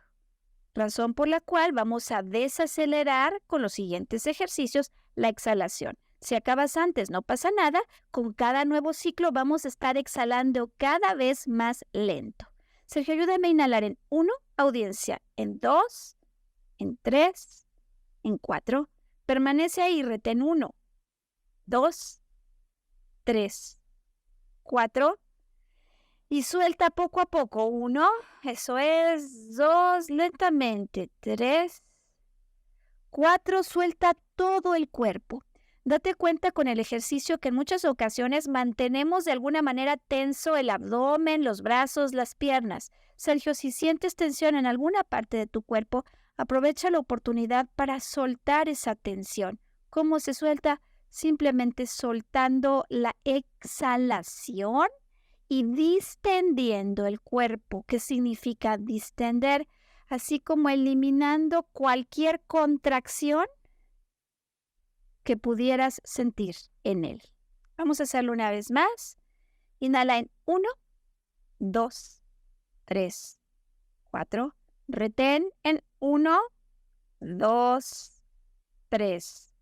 razón por la cual vamos a desacelerar con los siguientes ejercicios la exhalación. Si acabas antes, no pasa nada, con cada nuevo ciclo vamos a estar exhalando cada vez más lento. Sergio, ayúdame a inhalar en 1, audiencia, en 2, en 3, en 4. Permanece ahí, retén 1, 2, 3, 4. Y suelta poco a poco. 1, eso es. 2, lentamente. 3, 4, suelta todo el cuerpo. Date cuenta con el ejercicio que en muchas ocasiones mantenemos de alguna manera tenso el abdomen, los brazos, las piernas. Sergio, si sientes tensión en alguna parte de tu cuerpo, aprovecha la oportunidad para soltar esa tensión. ¿Cómo se suelta? Simplemente soltando la exhalación y distendiendo el cuerpo, que significa distender, así como eliminando cualquier contracción que pudieras sentir en él. Vamos a hacerlo una vez más. Inhala en 1, 2, 3, 4. Retén en 1, 2, 3,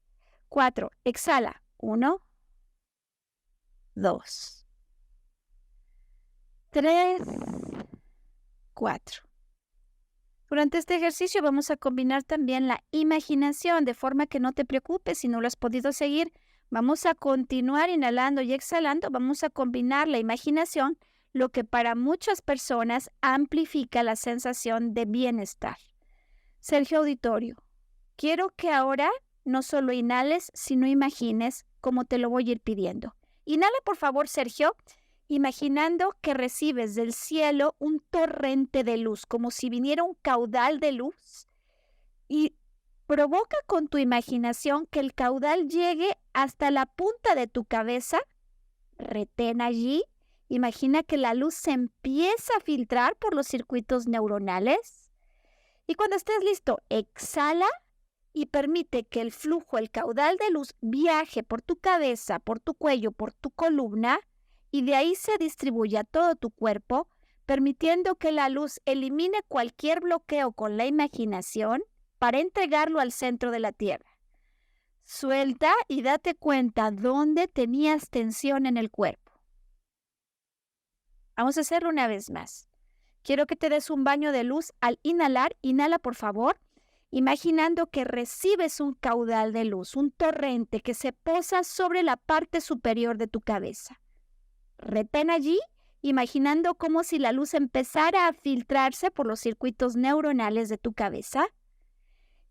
4. Exhala. 1, 2, 3, 4. Durante este ejercicio vamos a combinar también la imaginación, de forma que no te preocupes si no lo has podido seguir. Vamos a continuar inhalando y exhalando. Vamos a combinar la imaginación, lo que para muchas personas amplifica la sensación de bienestar. Sergio Auditorio, quiero que ahora no solo inhales, sino imagines como te lo voy a ir pidiendo. Inhala, por favor, Sergio, imaginando que recibes del cielo un torrente de luz, como si viniera un caudal de luz, y provoca con tu imaginación que el caudal llegue hasta la punta de tu cabeza, retén allí Imagina que la luz se empieza a filtrar por los circuitos neuronales. Y cuando estés listo, exhala y permite que el flujo, el caudal de luz viaje por tu cabeza, por tu cuello, por tu columna y de ahí se distribuya a todo tu cuerpo, permitiendo que la luz elimine cualquier bloqueo con la imaginación para entregarlo al centro de la Tierra. Suelta y date cuenta dónde tenías tensión en el cuerpo. Vamos a hacerlo una vez más. Quiero que te des un baño de luz al inhalar. Inhala, por favor, imaginando que recibes un caudal de luz, un torrente que se posa sobre la parte superior de tu cabeza. Retén allí, imaginando como si la luz empezara a filtrarse por los circuitos neuronales de tu cabeza.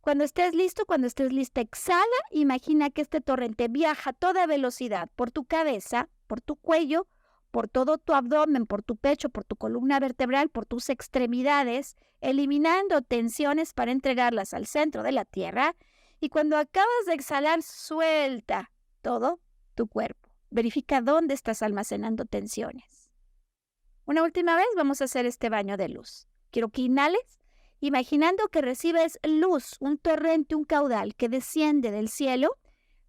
Cuando estés listo, cuando estés lista, exhala. Imagina que este torrente viaja a toda velocidad por tu cabeza, por tu cuello, por todo tu abdomen, por tu pecho, por tu columna vertebral, por tus extremidades, eliminando tensiones para entregarlas al centro de la Tierra. Y cuando acabas de exhalar, suelta todo tu cuerpo. Verifica dónde estás almacenando tensiones. Una última vez vamos a hacer este baño de luz. Quiero que inhales, imaginando que recibes luz, un torrente, un caudal que desciende del cielo.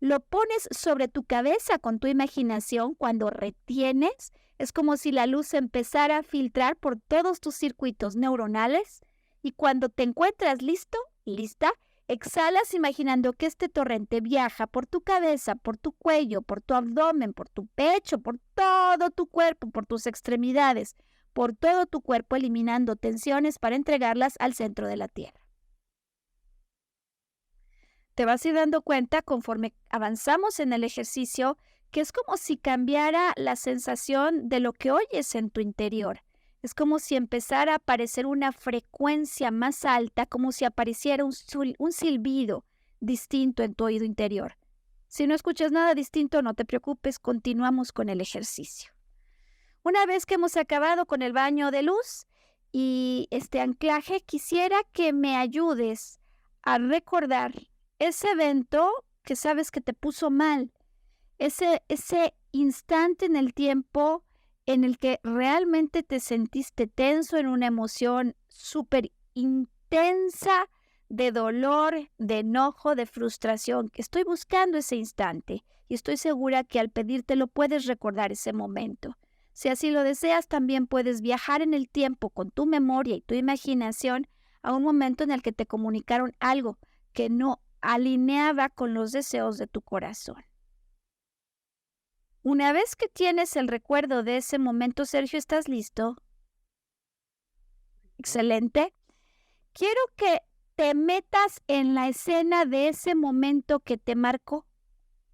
Lo pones sobre tu cabeza con tu imaginación. Cuando retienes, es como si la luz empezara a filtrar por todos tus circuitos neuronales. Y cuando te encuentras listo, lista, exhalas imaginando que este torrente viaja por tu cabeza, por tu cuello, por tu abdomen, por tu pecho, por todo tu cuerpo, por tus extremidades, por todo tu cuerpo, eliminando tensiones para entregarlas al centro de la Tierra. Te vas a ir dando cuenta conforme avanzamos en el ejercicio que es como si cambiara la sensación de lo que oyes en tu interior. Es como si empezara a aparecer una frecuencia más alta, como si apareciera un silbido distinto en tu oído interior. Si no escuchas nada distinto, no te preocupes, continuamos con el ejercicio. Una vez que hemos acabado con el baño de luz y este anclaje, quisiera que me ayudes a recordar ese evento que sabes que te puso mal, ese instante en el tiempo en el que realmente te sentiste tenso en una emoción súper intensa de dolor, de enojo, de frustración. Estoy buscando ese instante y estoy segura que al pedírtelo puedes recordar ese momento. Si así lo deseas, también puedes viajar en el tiempo con tu memoria y tu imaginación a un momento en el que te comunicaron algo que no alineaba con los deseos de tu corazón. Una vez que tienes el recuerdo de ese momento, Sergio, ¿estás listo? Excelente. Quiero que te metas en la escena de ese momento que te marcó.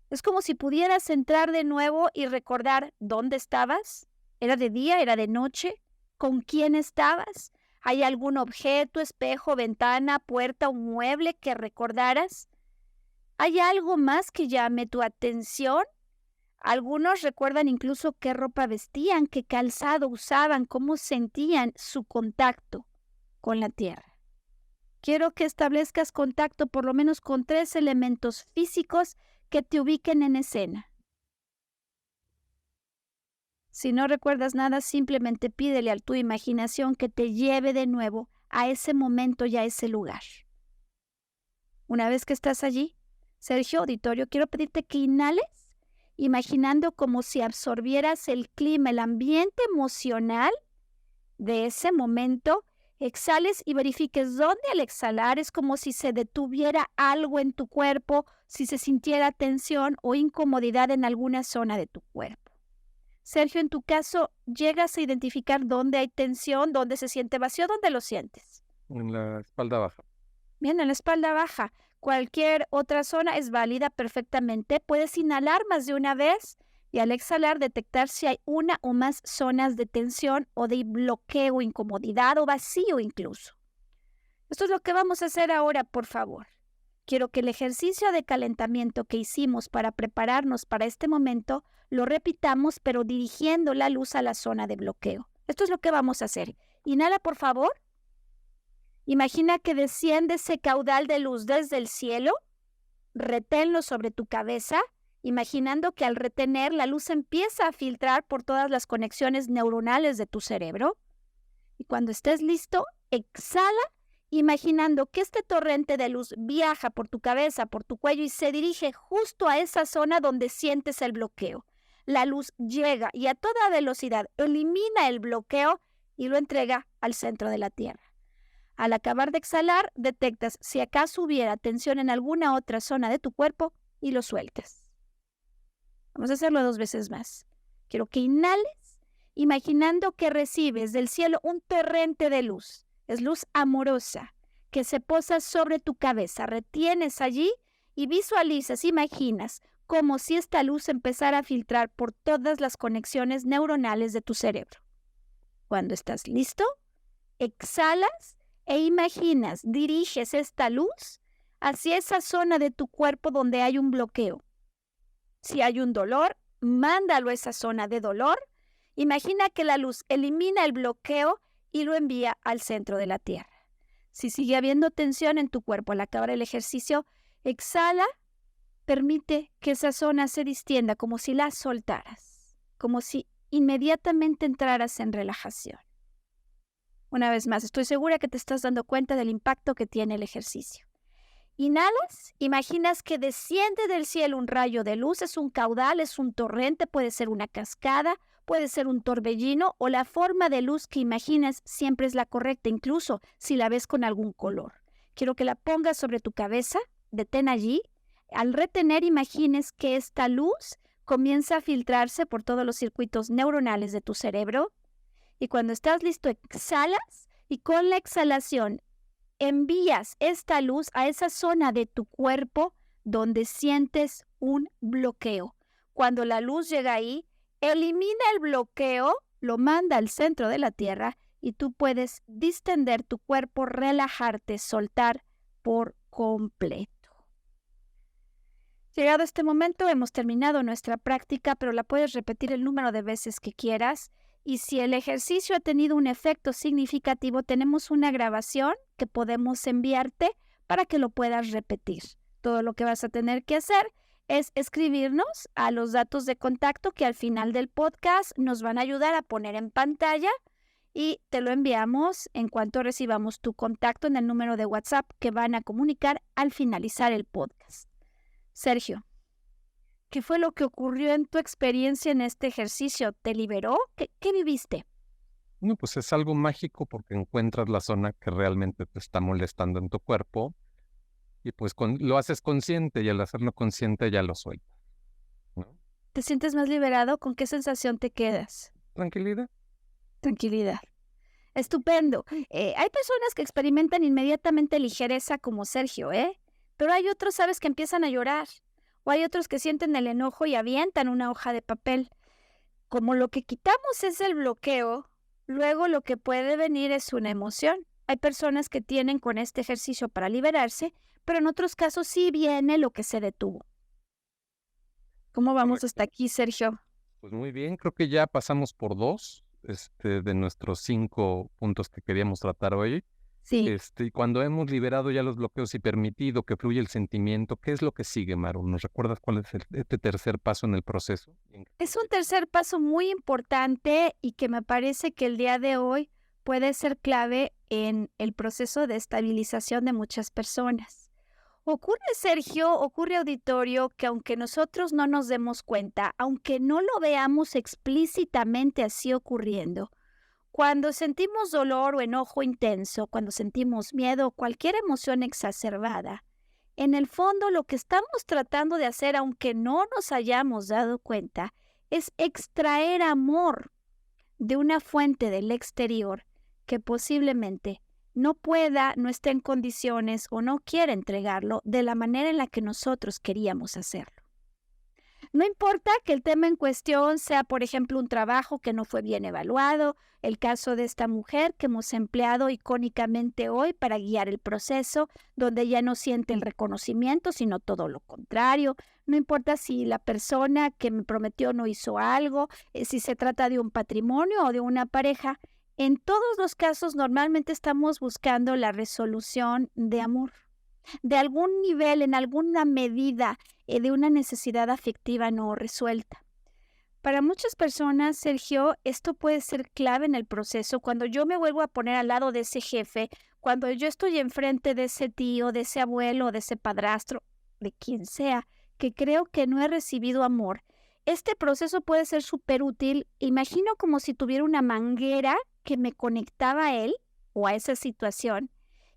Es como si pudieras entrar de nuevo y recordar dónde estabas. ¿Era de día? ¿Era de noche? ¿Con quién estabas? ¿Hay algún objeto, espejo, ventana, puerta o mueble que recordaras? ¿Hay algo más que llame tu atención? Algunos recuerdan incluso qué ropa vestían, qué calzado usaban, cómo sentían su contacto con la tierra. Quiero que establezcas contacto por lo menos con 3 elementos físicos que te ubiquen en escena. Si no recuerdas nada, simplemente pídele a tu imaginación que te lleve de nuevo a ese momento y a ese lugar. Una vez que estás allí, Sergio, auditorio, quiero pedirte que inhales, imaginando como si absorbieras el clima, el ambiente emocional de ese momento. Exhales y verifiques dónde al exhalar es como si se detuviera algo en tu cuerpo, si se sintiera tensión o incomodidad en alguna zona de tu cuerpo. Sergio, en tu caso, ¿llegas a identificar dónde hay tensión, dónde se siente vacío, dónde lo sientes? En la espalda baja. Bien, en la espalda baja. Cualquier otra zona es válida perfectamente. Puedes inhalar más de una vez y al exhalar detectar si hay una o más zonas de tensión o de bloqueo, incomodidad o vacío incluso. Esto es lo que vamos a hacer ahora, por favor. Quiero que el ejercicio de calentamiento que hicimos para prepararnos para este momento lo repitamos, pero dirigiendo la luz a la zona de bloqueo. Esto es lo que vamos a hacer. Inhala, por favor. Imagina que desciende ese caudal de luz desde el cielo. Reténlo sobre tu cabeza imaginando que al retener la luz empieza a filtrar por todas las conexiones neuronales de tu cerebro. Y cuando estés listo, exhala, imaginando que este torrente de luz viaja por tu cabeza, por tu cuello y se dirige justo a esa zona donde sientes el bloqueo. La luz llega y a toda velocidad elimina el bloqueo y lo entrega al centro de la Tierra. Al acabar de exhalar, detectas si acaso hubiera tensión en alguna otra zona de tu cuerpo y lo sueltas. Vamos a hacerlo 2 veces más. Quiero que inhales, imaginando que recibes del cielo un torrente de luz. Es luz amorosa que se posa sobre tu cabeza. Retienes allí y visualizas, imaginas, como si esta luz empezara a filtrar por todas las conexiones neuronales de tu cerebro. Cuando estás listo, exhalas e imaginas, diriges esta luz hacia esa zona de tu cuerpo donde hay un bloqueo. Si hay un dolor, mándalo a esa zona de dolor. Imagina que la luz elimina el bloqueo y lo envía al centro de la Tierra. Si sigue habiendo tensión en tu cuerpo al acabar el ejercicio, exhala, permite que esa zona se distienda como si la soltaras, como si inmediatamente entraras en relajación. Una vez más, estoy segura que te estás dando cuenta del impacto que tiene el ejercicio. Inhalas, imaginas que desciende del cielo un rayo de luz, es un caudal, es un torrente, puede ser una cascada, puede ser un torbellino o la forma de luz que imaginas siempre es la correcta, incluso si la ves con algún color. Quiero que la pongas sobre tu cabeza, detén allí. Al retener, imagines que esta luz comienza a filtrarse por todos los circuitos neuronales de tu cerebro. Y cuando estás listo, exhalas y con la exhalación envías esta luz a esa zona de tu cuerpo donde sientes un bloqueo. Cuando la luz llega ahí, elimina el bloqueo, lo manda al centro de la Tierra y tú puedes distender tu cuerpo, relajarte, soltar por completo. Llegado este momento, hemos terminado nuestra práctica, pero la puedes repetir el número de veces que quieras. Y si el ejercicio ha tenido un efecto significativo, tenemos una grabación que podemos enviarte para que lo puedas repetir. Todo lo que vas a tener que hacer es escribirnos a los datos de contacto que al final del podcast nos van a ayudar a poner en pantalla y te lo enviamos en cuanto recibamos tu contacto en el número de WhatsApp que van a comunicar al finalizar el podcast. Sergio, ¿qué fue lo que ocurrió en tu experiencia en este ejercicio? ¿Te liberó? ¿Qué viviste? No, pues es algo mágico porque encuentras la zona que realmente te está molestando en tu cuerpo y pues lo haces consciente y al hacerlo consciente ya lo sueltas, ¿no? ¿Te sientes más liberado? ¿Con qué sensación te quedas? Tranquilidad. Tranquilidad. Estupendo. Hay personas que experimentan inmediatamente ligereza como Sergio, pero hay otros, sabes, que empiezan a llorar. O hay otros que sienten el enojo y avientan una hoja de papel. Como lo que quitamos es el bloqueo, luego lo que puede venir es una emoción. Hay personas que tienen con este ejercicio para liberarse, pero en otros casos sí viene lo que se detuvo. ¿Cómo vamos hasta aquí, Sergio? Pues muy bien, creo que ya pasamos por 2 de nuestros 5 puntos que queríamos tratar hoy. Sí. Y cuando hemos liberado ya los bloqueos y permitido que fluya el sentimiento, ¿qué es lo que sigue, Maru? ¿Nos recuerdas cuál es este tercer paso en el proceso? Es un tercer paso muy importante y que me parece que el día de hoy puede ser clave en el proceso de estabilización de muchas personas. Ocurre, Sergio, ocurre, auditorio, que aunque nosotros no nos demos cuenta, aunque no lo veamos explícitamente así ocurriendo, cuando sentimos dolor o enojo intenso, cuando sentimos miedo o cualquier emoción exacerbada, en el fondo lo que estamos tratando de hacer, aunque no nos hayamos dado cuenta, es extraer amor de una fuente del exterior que posiblemente no pueda, no esté en condiciones o no quiera entregarlo de la manera en la que nosotros queríamos hacerlo. No importa que el tema en cuestión sea, por ejemplo, un trabajo que no fue bien evaluado, el caso de esta mujer que hemos empleado icónicamente hoy para guiar el proceso, donde ella no siente el reconocimiento, sino todo lo contrario. No importa si la persona que me prometió no hizo algo, si se trata de un patrimonio o de una pareja. En todos los casos normalmente estamos buscando la resolución de amor. De algún nivel, en alguna medida, de una necesidad afectiva no resuelta. Para muchas personas, Sergio, esto puede ser clave en el proceso. Cuando yo me vuelvo a poner al lado de ese jefe, cuando yo estoy enfrente de ese tío, de ese abuelo, de ese padrastro, de quien sea, que creo que no he recibido amor, este proceso puede ser súper útil. Imagino como si tuviera una manguera que me conectaba a él o a esa situación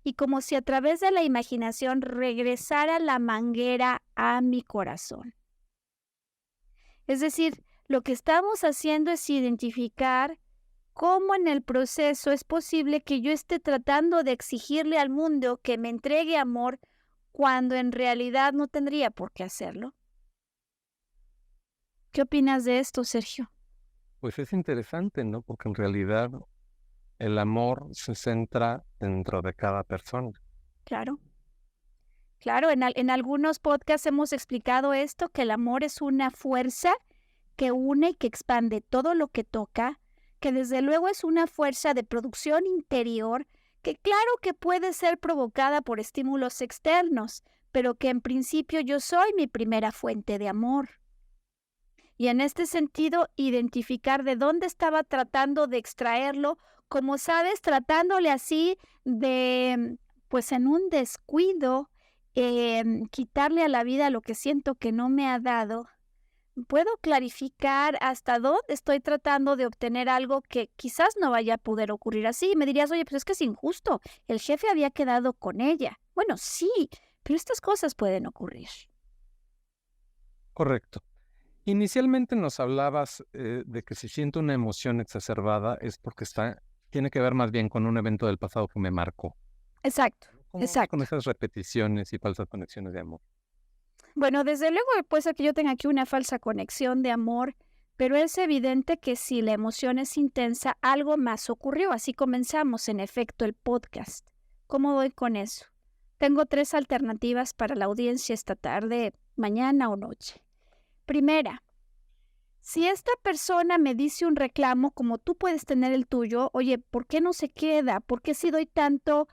y como si a través de la imaginación regresara la manguera a mi corazón. Es decir, lo que estamos haciendo es identificar cómo en el proceso es posible que yo esté tratando de exigirle al mundo que me entregue amor cuando en realidad no tendría por qué hacerlo. ¿Qué opinas de esto, Sergio? Pues es interesante, ¿no? Porque en realidad el amor se centra dentro de cada persona. Claro. Claro, en algunos podcasts hemos explicado esto, que el amor es una fuerza que une y que expande todo lo que toca, que desde luego es una fuerza de producción interior, que claro que puede ser provocada por estímulos externos, pero que en principio yo soy mi primera fuente de amor. Y en este sentido, identificar de dónde estaba tratando de extraerlo, como sabes, tratándole así de, pues en un descuido, quitarle a la vida lo que siento que no me ha dado. Puedo clarificar hasta dónde estoy tratando de obtener algo que quizás no vaya a poder ocurrir así. Me dirías, oye, pues es que es injusto. El jefe había quedado con ella. Bueno, sí, pero estas cosas pueden ocurrir. Correcto. Inicialmente nos hablabas de que si siento una emoción exacerbada es porque tiene que ver más bien con un evento del pasado que me marcó. Exacto, ¿Cómo vas con exacto. esas repeticiones y falsas conexiones de amor? Bueno, desde luego puede ser que yo tenga aquí una falsa conexión de amor, pero es evidente que si la emoción es intensa, algo más ocurrió. Así comenzamos, en efecto, el podcast. ¿Cómo voy con eso? Tengo 3 alternativas para la audiencia esta tarde, mañana o noche. Primera, si esta persona me dice un reclamo como tú puedes tener el tuyo, oye, ¿por qué no se queda? ¿Por qué si doy tanto,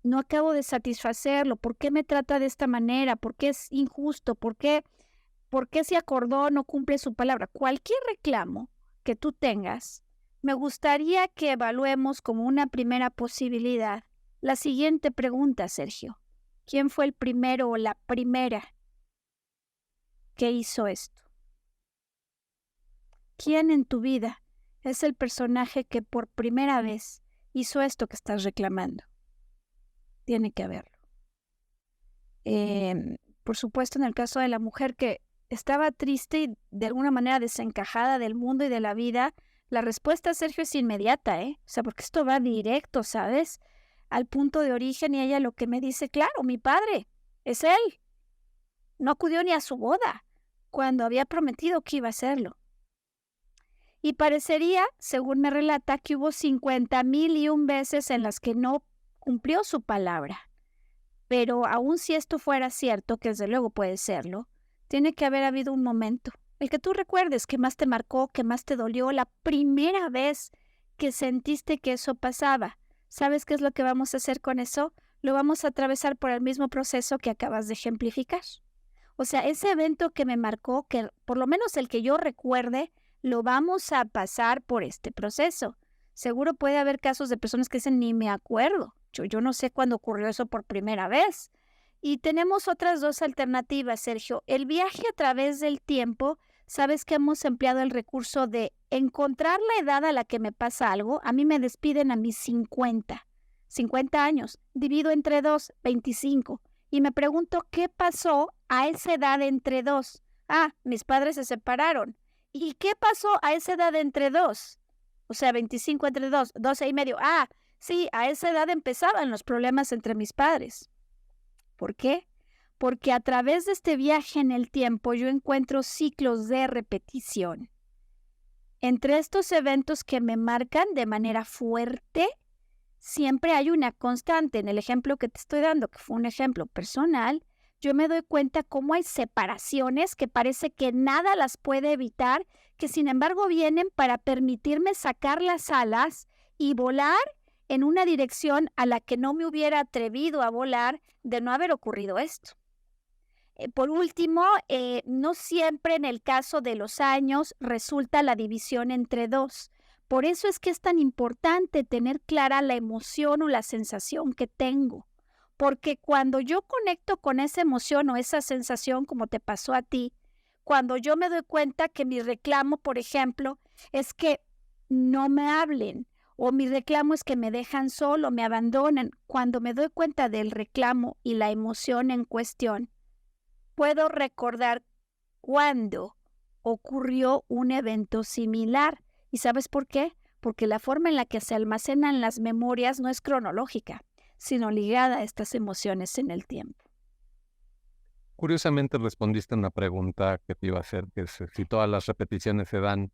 no acabo de satisfacerlo? ¿Por qué me trata de esta manera? ¿Por qué es injusto? ¿Por qué si acordó no cumple su palabra? Cualquier reclamo que tú tengas, me gustaría que evaluemos como una primera posibilidad la siguiente pregunta, Sergio. ¿Quién fue el primero o la primera que hizo esto? ¿Quién en tu vida es el personaje que por primera vez hizo esto que estás reclamando? Tiene que haberlo. Por supuesto, en el caso de la mujer que estaba triste y de alguna manera desencajada del mundo y de la vida, la respuesta, Sergio, es inmediata, ¿eh? O sea, porque esto va directo, ¿sabes? Al punto de origen y ella lo que me dice, claro, mi padre, es él. No acudió ni a su boda cuando había prometido que iba a hacerlo. Y parecería, según me relata, que hubo 50,000 veces en las que no cumplió su palabra. Pero aun si esto fuera cierto, que desde luego puede serlo, tiene que haber habido un momento, el que tú recuerdes, que más te marcó, que más te dolió, la primera vez que sentiste que eso pasaba. ¿Sabes qué es lo que vamos a hacer con eso? Lo vamos a atravesar por el mismo proceso que acabas de ejemplificar. O sea, ese evento que me marcó, que por lo menos el que yo recuerde, lo vamos a pasar por este proceso. Seguro puede haber casos de personas que dicen, ni me acuerdo. Yo no sé cuándo ocurrió eso por primera vez. Y tenemos otras 2 alternativas, Sergio. El viaje a través del tiempo, sabes que hemos empleado el recurso de encontrar la edad a la que me pasa algo. A mí me despiden a mis 50 años. Divido entre 2, 25. Y me pregunto, ¿qué pasó a esa edad entre 2? Ah, mis padres se separaron. ¿Y qué pasó a esa edad entre 2? O sea, 25 entre 2, 12 y medio. Ah, sí, a esa edad empezaban los problemas entre mis padres. ¿Por qué? Porque a través de este viaje en el tiempo yo encuentro ciclos de repetición. Entre estos eventos que me marcan de manera fuerte, siempre hay una constante. En el ejemplo que te estoy dando, que fue un ejemplo personal, yo me doy cuenta cómo hay separaciones que parece que nada las puede evitar, que sin embargo vienen para permitirme sacar las alas y volar en una dirección a la que no me hubiera atrevido a volar de no haber ocurrido esto. Por último, no siempre en el caso de los años resulta la división entre dos. Por eso es que es tan importante tener clara la emoción o la sensación que tengo. Porque cuando yo conecto con esa emoción o esa sensación, como te pasó a ti, cuando yo me doy cuenta que mi reclamo, por ejemplo, es que no me hablen, o mi reclamo es que me dejan solo, me abandonan, cuando me doy cuenta del reclamo y la emoción en cuestión, puedo recordar cuándo ocurrió un evento similar. ¿Y sabes por qué? Porque la forma en la que se almacenan las memorias no es cronológica, sino ligada a estas emociones en el tiempo. Curiosamente respondiste a una pregunta que te iba a hacer, que es si todas las repeticiones se dan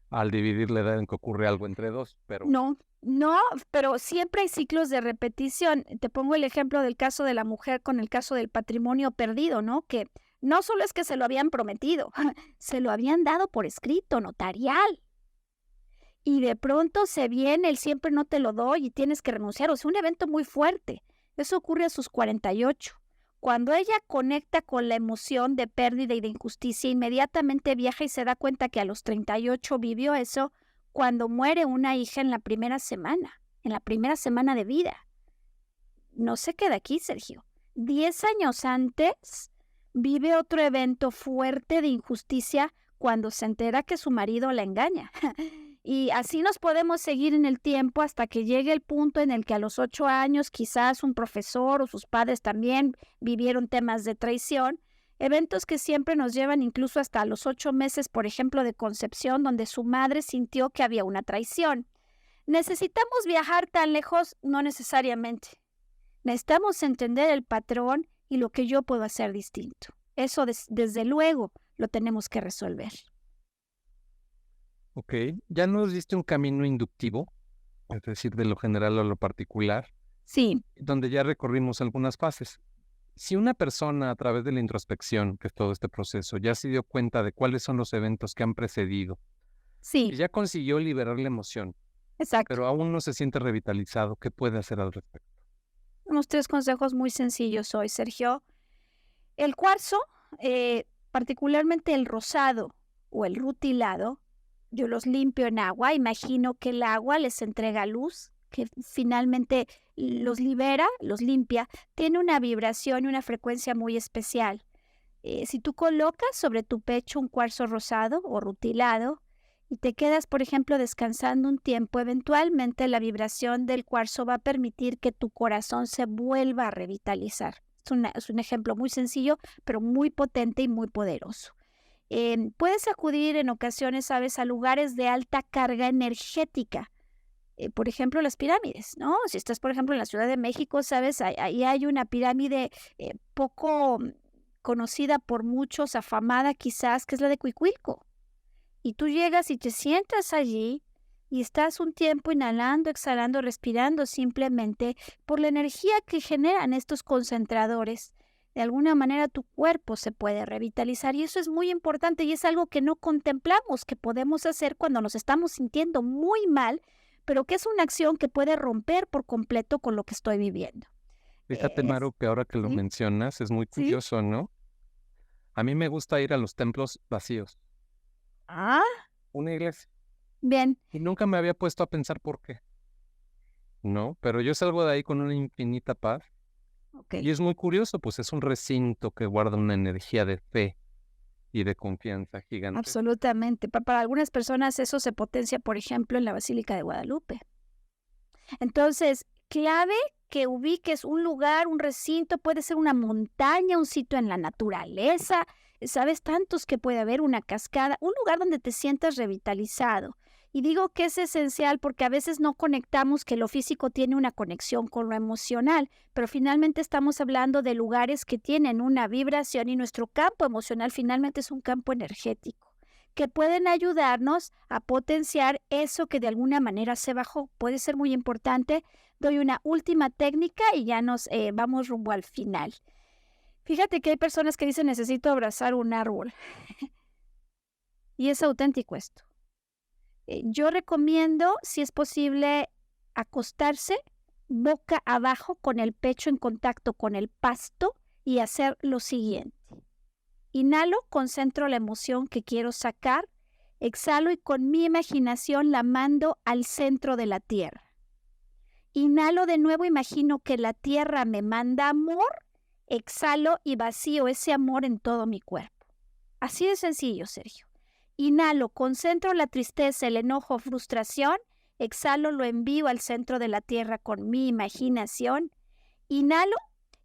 al dividir la edad en que ocurre algo entre dos, pero No, pero siempre hay ciclos de repetición. Te pongo el ejemplo del caso de la mujer con el caso del patrimonio perdido, ¿no? Que no solo es que se lo habían prometido, se lo habían dado por escrito, notarial. Y de pronto se viene el siempre no te lo doy y tienes que renunciar. O sea, un evento muy fuerte. Eso ocurre a sus 48. Cuando ella conecta con la emoción de pérdida y de injusticia, inmediatamente viaja y se da cuenta que a los 38 vivió eso cuando muere una hija en la primera semana de vida. No se queda aquí, Sergio. 10 años antes vive otro evento fuerte de injusticia cuando se entera que su marido la engaña. Y así nos podemos seguir en el tiempo hasta que llegue el punto en el que a los 8 años quizás un profesor o sus padres también vivieron temas de traición, eventos que siempre nos llevan incluso hasta los 8 meses, por ejemplo, de concepción, donde su madre sintió que había una traición. ¿Necesitamos viajar tan lejos? No necesariamente. Necesitamos entender el patrón y lo que yo puedo hacer distinto. Eso desde luego lo tenemos que resolver. ok, ya nos diste un camino inductivo, es decir, de lo general a lo particular, Sí, donde ya recorrimos algunas fases. Si una persona a través de la introspección, que es todo este proceso, ya se dio cuenta de cuáles son los eventos que han precedido sí, y ya consiguió liberar la emoción, exacto. pero aún no se siente revitalizado, ¿qué puede hacer al respecto? Unos 3 consejos muy sencillos hoy, Sergio. El cuarzo, particularmente el rosado o el rutilado, yo los limpio en agua. Imagino que el agua les entrega luz, que finalmente los libera, los limpia. Tiene una vibración y una frecuencia muy especial. Si tú colocas sobre tu pecho un cuarzo rosado o rutilado y te quedas, por ejemplo, descansando un tiempo, eventualmente la vibración del cuarzo va a permitir que tu corazón se vuelva a revitalizar. Es un ejemplo muy sencillo, pero muy potente y muy poderoso. Puedes acudir en ocasiones, ¿sabes?, a lugares de alta carga energética. Por ejemplo, las pirámides, ¿no? Si estás, por ejemplo, en la Ciudad de México, ¿sabes? Ahí hay una pirámide poco conocida por muchos, afamada quizás, que es la de Cuicuilco. Y tú llegas y te sientas allí y estás un tiempo inhalando, exhalando, respirando simplemente por la energía que generan estos concentradores. De alguna manera tu cuerpo se puede revitalizar y eso es muy importante y es algo que no contemplamos que podemos hacer cuando nos estamos sintiendo muy mal, pero que es una acción que puede romper por completo con lo que estoy viviendo. Fíjate, Es, Maru, que ahora que lo ¿Sí? mencionas es muy ¿Sí? curioso, ¿no? A mí me gusta ir a los templos vacíos, Ah, una iglesia, bien. y nunca me había puesto a pensar por qué, ¿no? Pero yo salgo de ahí con una infinita paz, Ok. y es muy curioso, pues es un recinto que guarda una energía de fe y de confianza gigante. Absolutamente. Para algunas personas eso se potencia, por ejemplo, en la Basílica de Guadalupe. Entonces, clave que ubiques un lugar, un recinto, puede ser una montaña, un sitio en la naturaleza, sabes tantos que puede haber, una cascada, un lugar donde te sientas revitalizado. Y digo que es esencial porque a veces no conectamos que lo físico tiene una conexión con lo emocional, pero finalmente estamos hablando de lugares que tienen una vibración y nuestro campo emocional finalmente es un campo energético que pueden ayudarnos a potenciar eso que de alguna manera se bajó. Puede ser muy importante. Doy una última técnica y ya nos vamos rumbo al final. Fíjate que hay personas que dicen necesito abrazar un árbol y es auténtico esto. Yo recomiendo, si es posible, acostarse boca abajo con el pecho en contacto con el pasto y hacer lo siguiente. Inhalo, concentro la emoción que quiero sacar, exhalo y con mi imaginación la mando al centro de la tierra. Inhalo de nuevo, imagino que la tierra me manda amor, exhalo y vacío ese amor en todo mi cuerpo. Así de sencillo, Sergio. Inhalo, concentro la tristeza, el enojo, frustración, exhalo, lo envío al centro de la tierra con mi imaginación. Inhalo,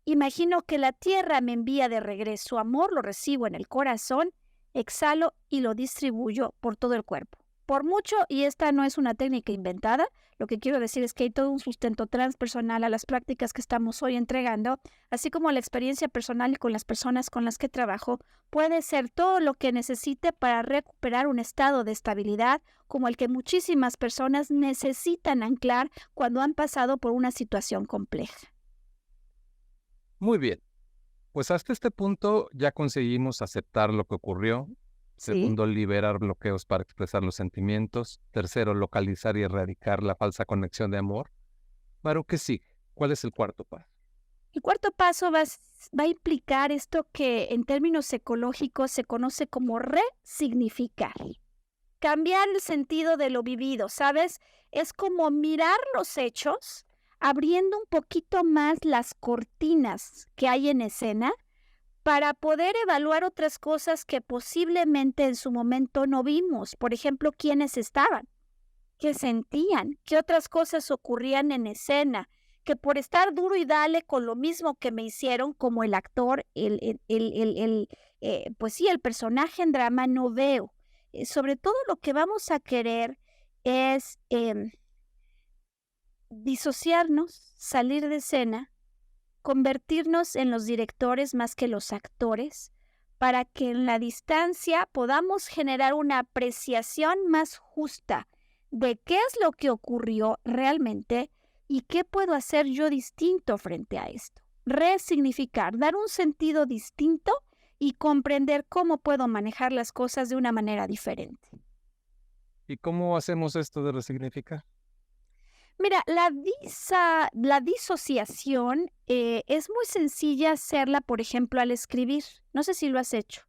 imagino que la tierra me envía de regreso amor, lo recibo en el corazón, exhalo y lo distribuyo por todo el cuerpo. Por mucho, y esta no es una técnica inventada, lo que quiero decir es que hay todo un sustento transpersonal a las prácticas que estamos hoy entregando, así como la experiencia personal y con las personas con las que trabajo, puede ser todo lo que necesite para recuperar un estado de estabilidad como el que muchísimas personas necesitan anclar cuando han pasado por una situación compleja. Muy bien. Pues hasta este punto ya conseguimos aceptar lo que ocurrió. Sí. Segundo, liberar bloqueos para expresar los sentimientos. Tercero, localizar y erradicar la falsa conexión de amor. Maru, ¿qué sigue? ¿Cuál es el cuarto paso? El cuarto paso va a implicar esto que en términos psicológicos se conoce como resignificar. Cambiar el sentido de lo vivido, ¿sabes? Es como mirar los hechos, abriendo un poquito más las cortinas que hay en escena para poder evaluar otras cosas que posiblemente en su momento no vimos. Por ejemplo, quiénes estaban, qué sentían, qué otras cosas ocurrían en escena, que por estar duro y dale con lo mismo que me hicieron como el actor, pues sí, el personaje en drama no veo. Sobre todo lo que vamos a querer es disociarnos, salir de escena, convertirnos en los directores más que los actores, para que en la distancia podamos generar una apreciación más justa de qué es lo que ocurrió realmente y qué puedo hacer yo distinto frente a esto. Resignificar, dar un sentido distinto y comprender cómo puedo manejar las cosas de una manera diferente. ¿Y cómo hacemos esto de resignificar? Mira, la disociación es muy sencilla hacerla, por ejemplo, al escribir. No sé si lo has hecho.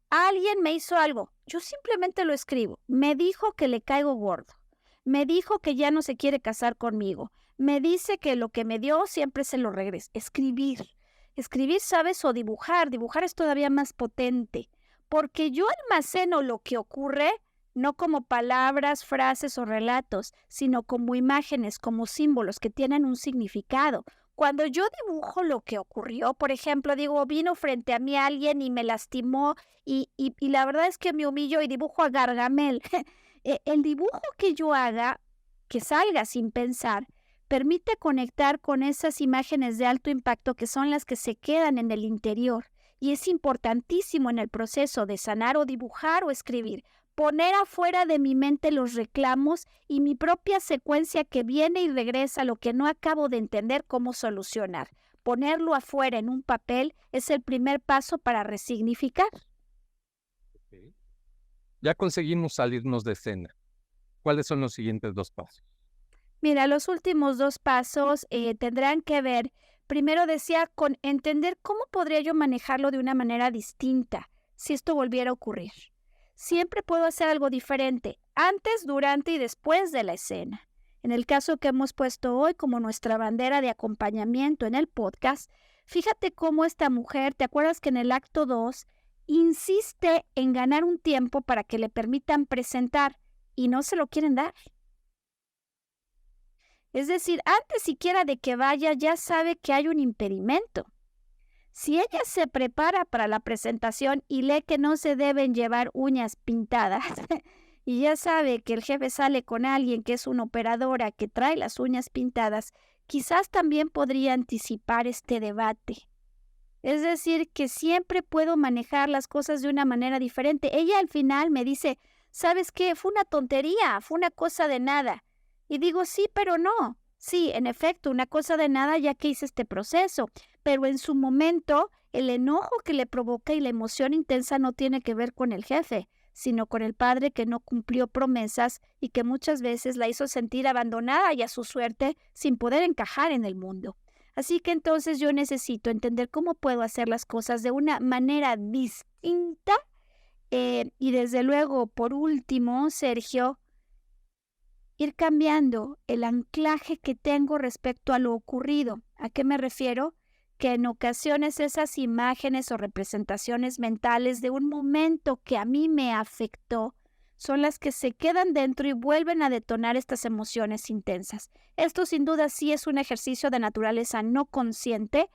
Alguien me hizo algo, yo simplemente lo escribo. Me dijo que le caigo gordo. Me dijo que ya no se quiere casar conmigo. Me dice que lo que me dio siempre se lo regreso. Escribir. Escribir, ¿sabes? O dibujar. Dibujar es todavía más potente. Porque yo almaceno lo que ocurre no como palabras, frases o relatos, sino como imágenes, como símbolos que tienen un significado. Cuando yo dibujo lo que ocurrió, por ejemplo, digo, vino frente a mí alguien y me lastimó y la verdad es que me humillo y dibujo a Gargamel. El dibujo que yo haga, que salga sin pensar, permite conectar con esas imágenes de alto impacto que son las que se quedan en el interior. Y es importantísimo en el proceso de sanar o dibujar o escribir, poner afuera de mi mente los reclamos y mi propia secuencia que viene y regresa, lo que no acabo de entender cómo solucionar. Ponerlo afuera en un papel es el primer paso para resignificar. Okay. Ya conseguimos salirnos de escena. ¿Cuáles son los siguientes dos pasos? Mira, los últimos dos pasos tendrán que ver, primero decía, con entender cómo podría yo manejarlo de una manera distinta si esto volviera a ocurrir. Siempre puedo hacer algo diferente, antes, durante y después de la escena. En el caso que hemos puesto hoy como nuestra bandera de acompañamiento en el podcast, fíjate cómo esta mujer, ¿te acuerdas que en el acto 2 insiste en ganar un tiempo para que le permitan presentar y no se lo quieren dar? Es decir, antes siquiera de que vaya ya sabe que hay un impedimento. Si ella se prepara para la presentación y lee que no se deben llevar uñas pintadas y ya sabe que el jefe sale con alguien que es una operadora que trae las uñas pintadas, quizás también podría anticipar este debate. Es decir, que siempre puedo manejar las cosas de una manera diferente. Ella al final me dice, ¿sabes qué? Fue una tontería, fue una cosa de nada. Y digo, sí, pero no. Sí, en efecto, una cosa de nada ya que hice este proceso, pero en su momento el enojo que le provoca y la emoción intensa no tiene que ver con el jefe, sino con el padre que no cumplió promesas y que muchas veces la hizo sentir abandonada y a su suerte sin poder encajar en el mundo. Así que entonces yo necesito entender cómo puedo hacer las cosas de una manera distinta. Y desde luego, por último, Sergio, ir cambiando el anclaje que tengo respecto a lo ocurrido. ¿A qué me refiero? Que en ocasiones esas imágenes o representaciones mentales de un momento que a mí me afectó son las que se quedan dentro y vuelven a detonar estas emociones intensas. Esto sin duda sí es un ejercicio de naturaleza no consciente.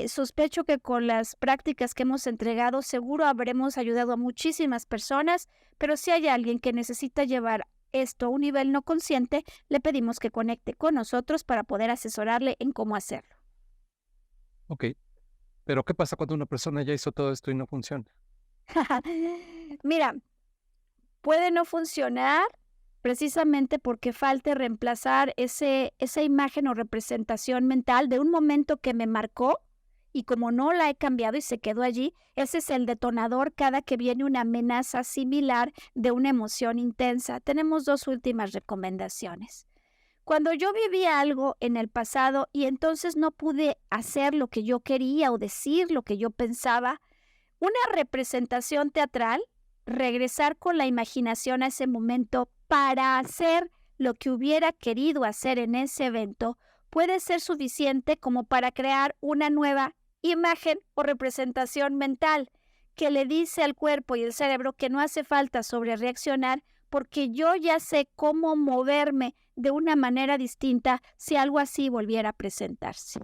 Sospecho que con las prácticas que hemos entregado seguro habremos ayudado a muchísimas personas, pero si hay alguien que necesita llevar esto a un nivel no consciente, le pedimos que conecte con nosotros para poder asesorarle en cómo hacerlo. Ok, pero ¿qué pasa cuando una persona ya hizo todo esto y no funciona? Mira, puede no funcionar precisamente porque falte reemplazar esa imagen o representación mental de un momento que me marcó y como no la he cambiado y se quedó allí, ese es el detonador cada que viene una amenaza similar de una emoción intensa. Tenemos dos últimas recomendaciones. Cuando yo viví algo en el pasado y entonces no pude hacer lo que yo quería o decir lo que yo pensaba, una representación teatral, regresar con la imaginación a ese momento para hacer lo que hubiera querido hacer en ese evento, puede ser suficiente como para crear una nueva imagen o representación mental que le dice al cuerpo y el cerebro que no hace falta sobrereaccionar porque yo ya sé cómo moverme de una manera distinta si algo así volviera a presentarse.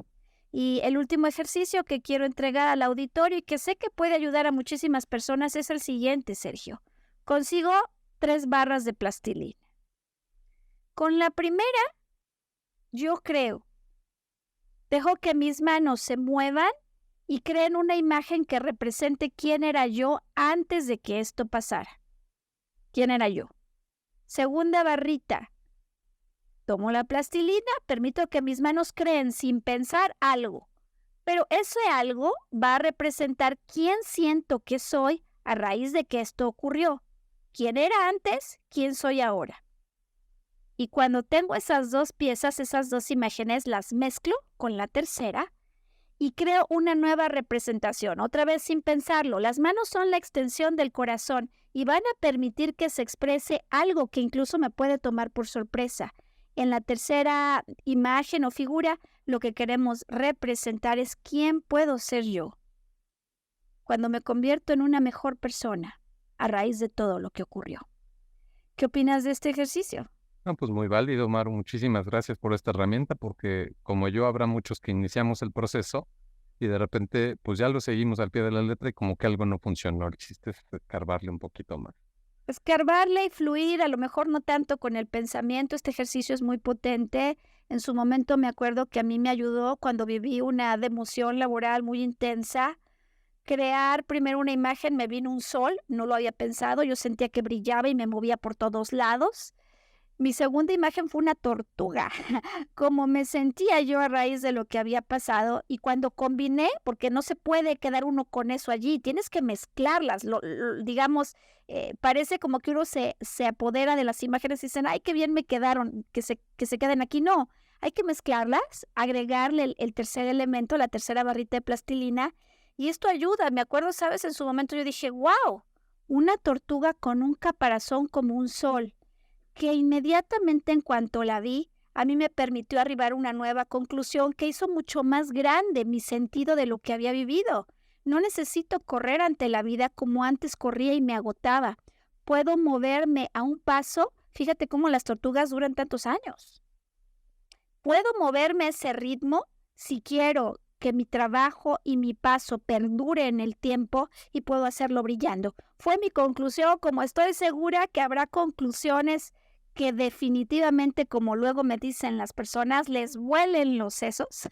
Y el último ejercicio que quiero entregar al auditorio y que sé que puede ayudar a muchísimas personas es el siguiente, Sergio. Consigo 3 barras de plastilina. Con la primera, yo creo, dejo que mis manos se muevan y creen una imagen que represente quién era yo antes de que esto pasara. ¿Quién era yo? Segunda barrita. Tomo la plastilina, permito que mis manos creen sin pensar algo. Pero ese algo va a representar quién siento que soy a raíz de que esto ocurrió. ¿Quién era antes? ¿Quién soy ahora? Y cuando tengo esas dos piezas, esas dos imágenes, las mezclo con la tercera y creo una nueva representación, otra vez sin pensarlo. Las manos son la extensión del corazón y van a permitir que se exprese algo que incluso me puede tomar por sorpresa. En la tercera imagen o figura, lo que queremos representar es quién puedo ser yo cuando me convierto en una mejor persona a raíz de todo lo que ocurrió. ¿Qué opinas de este ejercicio? No, pues muy válido, Maru. Muchísimas gracias por esta herramienta, porque como yo, habrá muchos que iniciamos el proceso y de repente, pues ya lo seguimos al pie de la letra y como que algo no funcionó. Lo hiciste escarbarle un poquito más. Escarbarle y fluir, a lo mejor no tanto con el pensamiento. Este ejercicio es muy potente. En su momento me acuerdo que a mí me ayudó cuando viví una democión laboral muy intensa. Crear primero una imagen, me vino un sol, no lo había pensado, yo sentía que brillaba y me movía por todos lados. Mi segunda imagen fue una tortuga, como me sentía yo a raíz de lo que había pasado y cuando combiné, porque no se puede quedar uno con eso allí, tienes que mezclarlas, digamos, parece como que uno se apodera de las imágenes y dicen, ay, qué bien me quedaron, que se queden aquí, no, hay que mezclarlas, agregarle el tercer elemento, la tercera barrita de plastilina y esto ayuda, me acuerdo, sabes, en su momento yo dije, wow, una tortuga con un caparazón como un sol que inmediatamente en cuanto la vi, a mí me permitió arribar a una nueva conclusión que hizo mucho más grande mi sentido de lo que había vivido. No necesito correr ante la vida como antes corría y me agotaba. Puedo moverme a un paso. Fíjate cómo las tortugas duran tantos años. Puedo moverme a ese ritmo si quiero que mi trabajo y mi paso perdure en el tiempo y puedo hacerlo brillando. Fue mi conclusión, como estoy segura que habrá conclusiones que definitivamente, como luego me dicen las personas, les vuelen los sesos,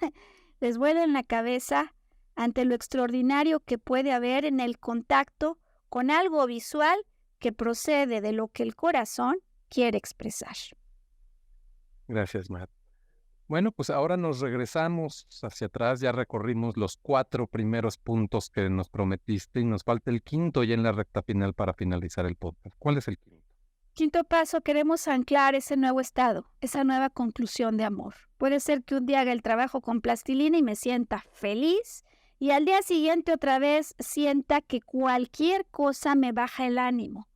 les vuelen la cabeza ante lo extraordinario que puede haber en el contacto con algo visual que procede de lo que el corazón quiere expresar. Gracias, Matt. Bueno, pues ahora nos regresamos hacia atrás, ya recorrimos los 4 primeros puntos que nos prometiste y nos falta el quinto ya en la recta final para finalizar el podcast. ¿Cuál es el quinto? Quinto paso, queremos anclar ese nuevo estado, esa nueva conclusión de amor. Puede ser que un día haga el trabajo con plastilina y me sienta feliz y al día siguiente otra vez sienta que cualquier cosa me baja el ánimo.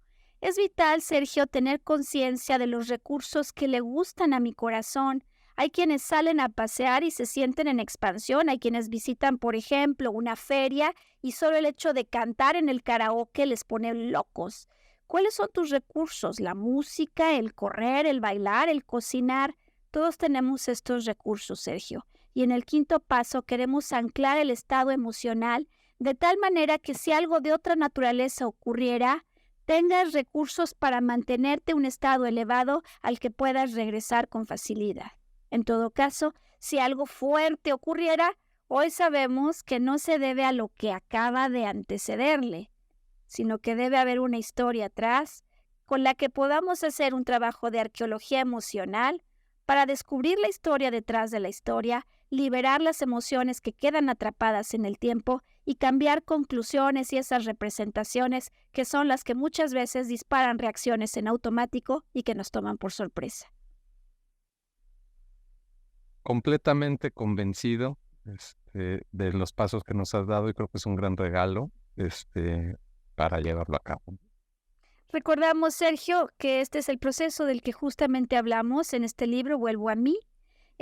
Es vital, Sergio, tener conciencia de los recursos que le gustan a mi corazón. Hay quienes salen a pasear y se sienten en expansión, hay quienes visitan, por ejemplo, una feria y solo el hecho de cantar en el karaoke les pone locos. ¿Cuáles son tus recursos? La música, el correr, el bailar, el cocinar. Todos tenemos estos recursos, Sergio. Y en el quinto paso queremos anclar el estado emocional de tal manera que si algo de otra naturaleza ocurriera, tengas recursos para mantenerte un estado elevado al que puedas regresar con facilidad. En todo caso, si algo fuerte ocurriera, hoy sabemos que no se debe a lo que acaba de antecederle, sino que debe haber una historia atrás con la que podamos hacer un trabajo de arqueología emocional para descubrir la historia detrás de la historia, liberar las emociones que quedan atrapadas en el tiempo y cambiar conclusiones y esas representaciones que son las que muchas veces disparan reacciones en automático y que nos toman por sorpresa. Completamente convencido de los pasos que nos has dado y creo que es un gran regalo para llevarlo a cabo. Recordamos, Sergio, que este es el proceso del que justamente hablamos en este libro, Vuelvo a mí.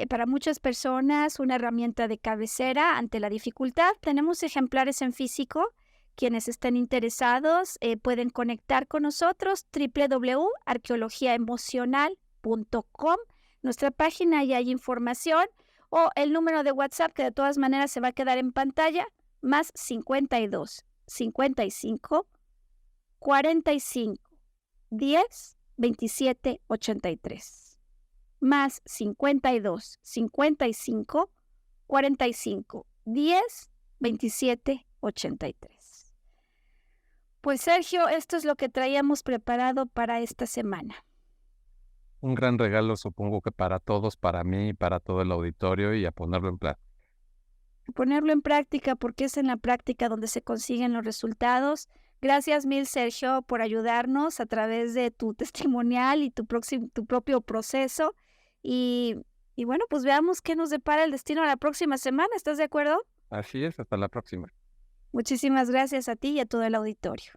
Para muchas personas, una herramienta de cabecera ante la dificultad. Tenemos ejemplares en físico. Quienes estén interesados pueden conectar con nosotros, www.arqueologiaemocional.com. Nuestra página, y hay información, o el número de WhatsApp que de todas maneras se va a quedar en pantalla, más 52 55 45 10 27 83. Más 52 55 45 10 27 83. Pues Sergio, esto es lo que traíamos preparado para esta semana. Un gran regalo, supongo que para todos, para mí, para todo el auditorio, y a ponerlo en práctica. Ponerlo en práctica, porque es en la práctica donde se consiguen los resultados. Gracias mil, Sergio, por ayudarnos a través de tu testimonial y tu propio proceso. Y bueno, pues veamos qué nos depara el destino la próxima semana. ¿Estás de acuerdo? Así es, hasta la próxima. Muchísimas gracias a ti y a todo el auditorio.